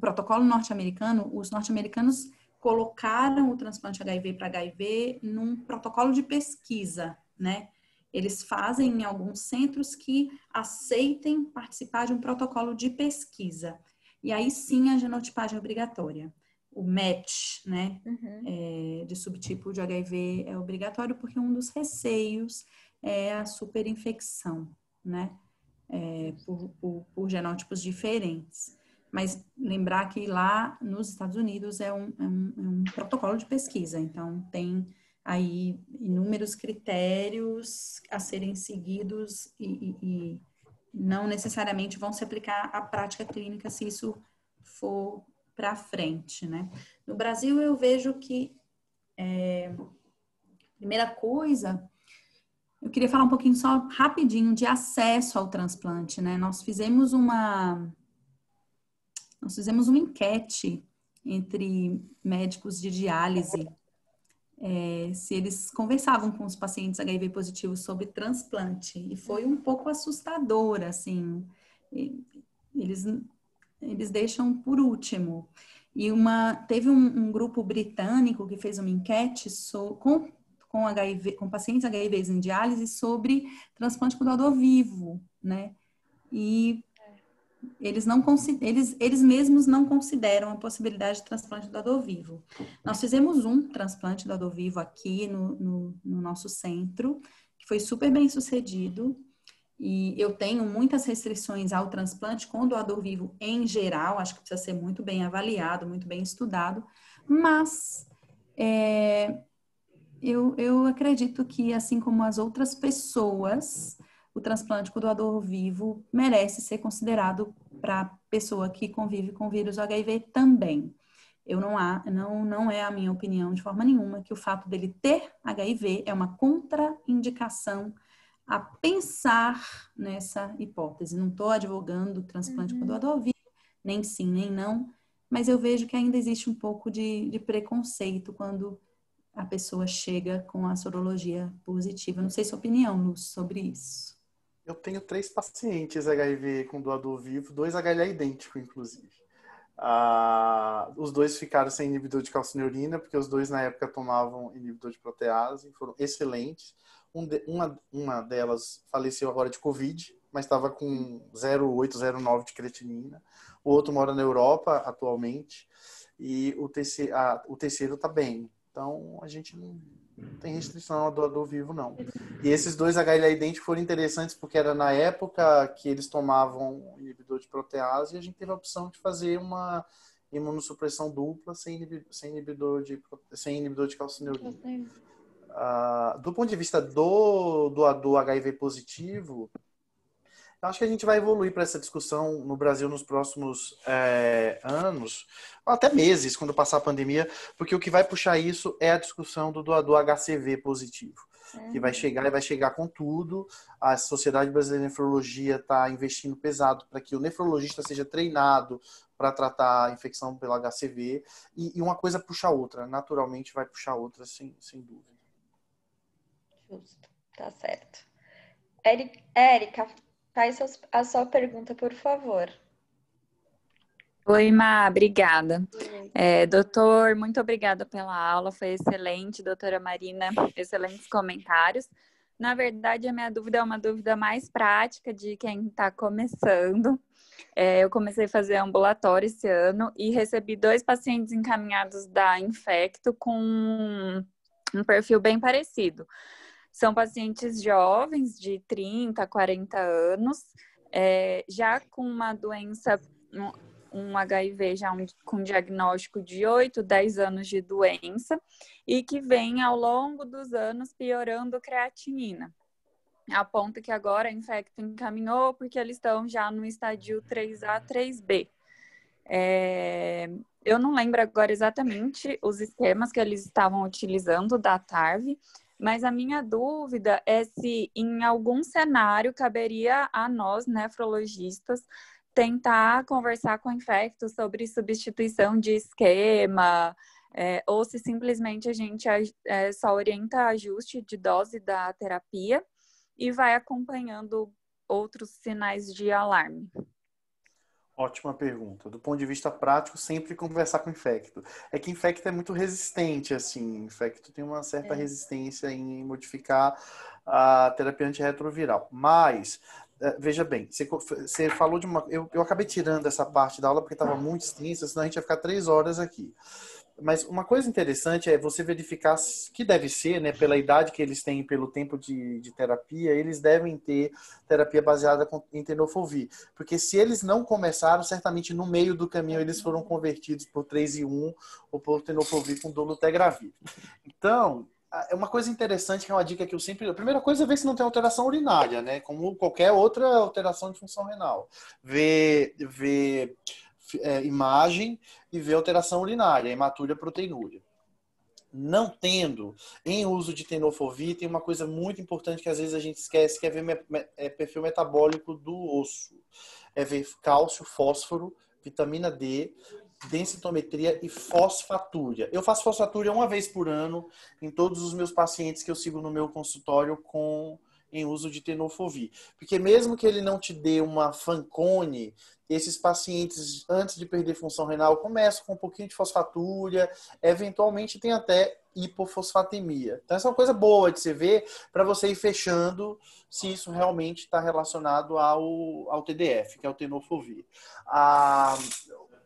protocolo norte-americano, os norte-americanos colocaram o transplante HIV para HIV num protocolo de pesquisa, né? Eles fazem em alguns centros que aceitem participar de um protocolo de pesquisa. E aí sim a genotipagem é obrigatória. O match, né, de subtipo de HIV é obrigatório porque um dos receios é a superinfecção, né, por genótipos diferentes. Mas lembrar que lá nos Estados Unidos é um protocolo de pesquisa, então tem aí inúmeros critérios a serem seguidos e não necessariamente vão se aplicar à prática clínica se isso for para frente, né? No Brasil eu vejo que primeira coisa, eu queria falar um pouquinho só rapidinho de acesso ao transplante, né? Nós fizemos uma enquete entre médicos de diálise, se eles conversavam com os pacientes HIV positivos sobre transplante, e foi um pouco assustador, assim, eles deixam por último. E teve um grupo britânico que fez uma enquete com pacientes HIVs em diálise sobre transplante com doador vivo, né? E eles mesmos não consideram a possibilidade de transplante de doador vivo. Nós fizemos um transplante de doador vivo aqui no nosso centro, que foi super bem sucedido, e eu tenho muitas restrições ao transplante com doador vivo em geral, acho que precisa ser muito bem avaliado, muito bem estudado, mas eu acredito que, assim como as outras pessoas, o transplante com doador vivo merece ser considerado para a pessoa que convive com vírus HIV também. Não é a minha opinião de forma nenhuma que o fato dele ter HIV é uma contraindicação a pensar nessa hipótese. Não estou advogando o transplante com doador vivo, nem sim, nem não, mas eu vejo que ainda existe um pouco de preconceito quando a pessoa chega com a sorologia positiva. Não sei sua opinião, Lúcio, sobre isso. Eu tenho 3 pacientes HIV com doador vivo, 2 HLA idêntico, inclusive. Os 2 ficaram sem inibidor de calcineurina, porque os 2 na época tomavam inibidor de protease, foram excelentes. Uma delas faleceu agora de Covid, mas estava com 0,8, 0,9 de creatinina. O outro mora na Europa atualmente e o terceiro está bem. Então, a gente não tem restrição ao doador vivo, não. E esses 2 HLA idênticos foram interessantes porque era na época que eles tomavam inibidor de protease e a gente teve a opção de fazer uma imunossupressão dupla sem inibidor de calcineuria. Do ponto de vista do HIV positivo, eu acho que a gente vai evoluir para essa discussão no Brasil nos próximos anos, ou até meses, quando passar a pandemia, porque o que vai puxar isso é a discussão do HCV positivo, que vai chegar e vai chegar com tudo. A Sociedade Brasileira de Nefrologia está investindo pesado para que o nefrologista seja treinado para tratar a infecção pelo HCV, e uma coisa puxa a outra, naturalmente vai puxar a outra, sem dúvida. Justo, tá certo. Érica, faz a sua pergunta, por favor. Oi, Má, obrigada. Doutor, muito obrigada pela aula, foi excelente. Doutora Marina, excelentes comentários. Na verdade, a minha dúvida é uma dúvida mais prática de quem está começando. Eu comecei a fazer ambulatório esse ano e recebi 2 pacientes encaminhados da Infecto com um perfil bem parecido. São pacientes jovens, de 30 a 40 anos, já com uma doença, um HIV já com diagnóstico de 8, 10 anos de doença e que vem ao longo dos anos piorando a creatinina. A ponto que agora a Infecto encaminhou porque eles estão já no estadio 3A, 3B. Eu não lembro agora exatamente os esquemas que eles estavam utilizando da TARV, mas a minha dúvida é se em algum cenário caberia a nós, nefrologistas, tentar conversar com a Infecto sobre substituição de esquema, ou se simplesmente a gente só orienta ajuste de dose da terapia e vai acompanhando outros sinais de alarme. Ótima pergunta. Do ponto de vista prático, sempre conversar com o Infecto. É que Infecto é muito resistente, assim. Infecto tem uma certa resistência em modificar a terapia antirretroviral. Mas, veja bem, você falou de uma... Eu acabei tirando essa parte da aula porque estava muito extensa, senão a gente ia ficar 3 horas aqui. Mas uma coisa interessante é você verificar que deve ser, né, pela idade que eles têm, pelo tempo de terapia, eles devem ter terapia baseada em tenofovir. Porque se eles não começaram, certamente no meio do caminho eles foram convertidos por 3-in-1 ou por tenofovir com dolutegravir. Então, é uma coisa interessante, que é uma dica que eu sempre... A primeira coisa é ver se não tem alteração urinária, né? Como qualquer outra alteração de função renal. Ver imagem e ver alteração urinária, hematúria, proteinúria. Não tendo, em uso de tenofovir, tem uma coisa muito importante que às vezes a gente esquece, que é ver perfil metabólico do osso. É ver cálcio, fósforo, vitamina D, densitometria e fosfatúria. Eu faço fosfatúria 1 vez por ano em todos os meus pacientes que eu sigo no meu consultório em uso de tenofovir. Porque mesmo que ele não te dê uma Fanconi, esses pacientes, antes de perder função renal, começam com um pouquinho de fosfatúria, eventualmente tem até hipofosfatemia. Então, essa é uma coisa boa de você ver para você ir fechando se isso realmente está relacionado ao TDF, que é o tenofovir.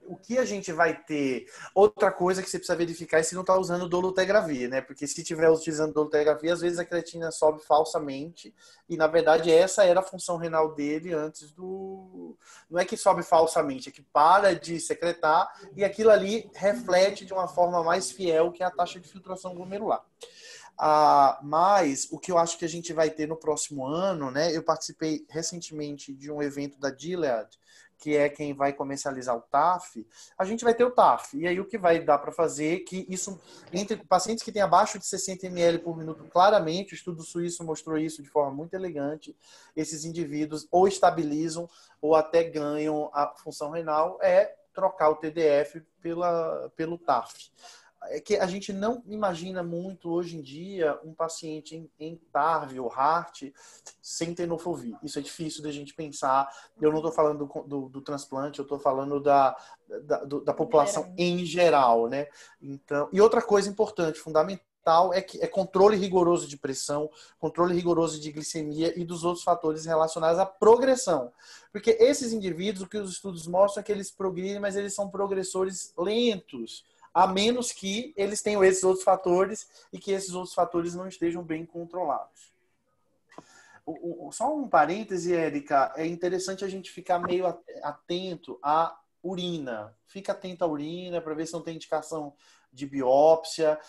O que a gente vai ter... Outra coisa que você precisa verificar é se não está usando dolutegravir, né? Porque se estiver utilizando dolutegravir, às vezes a creatina sobe falsamente e, na verdade, essa era a função renal dele antes do... Não é que sobe falsamente, é que para de secretar e aquilo ali reflete de uma forma mais fiel, que é a taxa de filtração glomerular. Mas o que eu acho que a gente vai ter no próximo ano, né? Eu participei recentemente de um evento da Gilead, que é quem vai comercializar o TAF. A gente vai ter o TAF. E aí o que vai dar para fazer, que isso, entre pacientes que têm abaixo de 60 ml por minuto, claramente, o estudo suíço mostrou isso de forma muito elegante, esses indivíduos ou estabilizam ou até ganham a função renal, é trocar o TDF pelo TAF. É que a gente não imagina muito hoje em dia um paciente em TARV ou HART sem tenofovir. Isso é difícil da gente pensar. Eu não estou falando do transplante, eu estou falando da população em geral, né? Então, e outra coisa importante, fundamental, é controle rigoroso de pressão, controle rigoroso de glicemia e dos outros fatores relacionados à progressão. Porque esses indivíduos, o que os estudos mostram é que eles progridem, mas eles são progressores lentos, a menos que eles tenham esses outros fatores e que esses outros fatores não estejam bem controlados. Só um parêntese, Érica, é interessante a gente ficar meio atento a urina. Fica atento à urina para ver se não tem indicação de biópsia,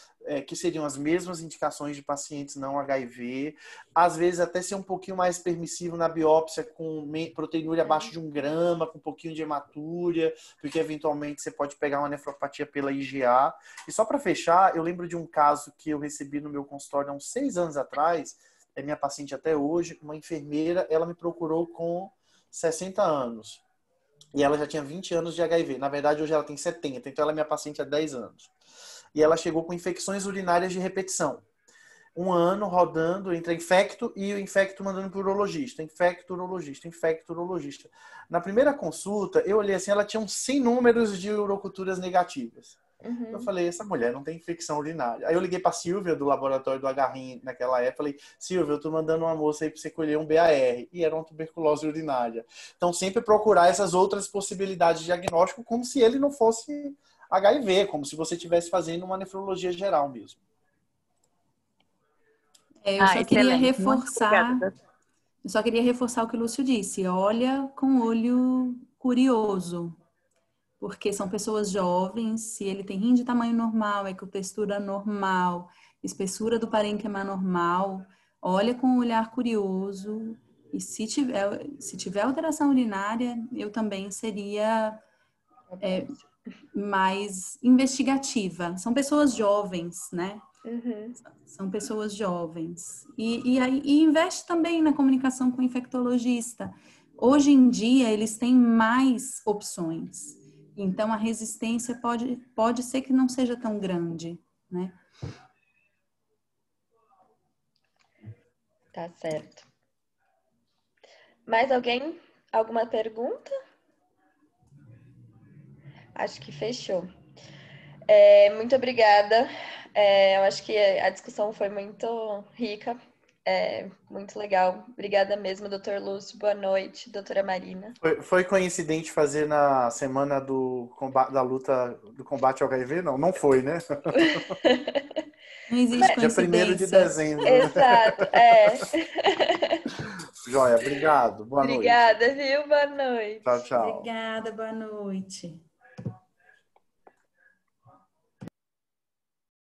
que seriam as mesmas indicações de pacientes não HIV. Às vezes até ser um pouquinho mais permissivo na biópsia com proteinúria abaixo de 1 grama, com um pouquinho de hematúria, porque eventualmente você pode pegar uma nefropatia pela IgA. E só para fechar, eu lembro de um caso que eu recebi no meu consultório há uns 6 anos atrás, é minha paciente até hoje, uma enfermeira, ela me procurou com 60 anos. E ela já tinha 20 anos de HIV. Na verdade, hoje ela tem 70, então ela é minha paciente há 10 anos. E ela chegou com infecções urinárias de repetição. 1 ano rodando entre infecto e o infecto mandando para o urologista. Infecto, urologista, infecto, urologista. Na primeira consulta, eu olhei assim, ela tinha uns 100 números de uroculturas negativas. Eu falei, essa mulher não tem infecção urinária. Aí eu liguei para a Silvia, do laboratório do HRIM naquela época, falei, Silvia, eu tô mandando uma moça aí para você colher um BAR. E era uma tuberculose urinária. Então, sempre procurar essas outras possibilidades de diagnóstico como se ele não fosse HIV, como se você estivesse fazendo uma nefrologia geral mesmo. Eu só queria reforçar o que o Lúcio disse. Olha com olho curioso, porque são pessoas jovens. Se ele tem rim de tamanho normal, ecotextura normal, espessura do parênquima normal, olha com um olhar curioso. E se tiver alteração urinária, eu também seria mais investigativa. São pessoas jovens, né? São pessoas jovens. E investe também na comunicação com o infectologista. Hoje em dia, eles têm mais opções. Então, a resistência pode ser que não seja tão grande, né? Tá certo. Mais alguém? Alguma pergunta? Acho que fechou. Muito obrigada. Eu acho que a discussão foi muito rica, muito legal. Obrigada mesmo, doutor Lúcio. Boa noite, doutora Marina. Foi coincidente fazer na semana do combate ao HIV? Não foi, né? Não existe coincidência. Dia 1º de dezembro. Exato, Joia, obrigado. Boa noite. Obrigada, viu? Boa noite. Tchau, tchau. Obrigada, boa noite.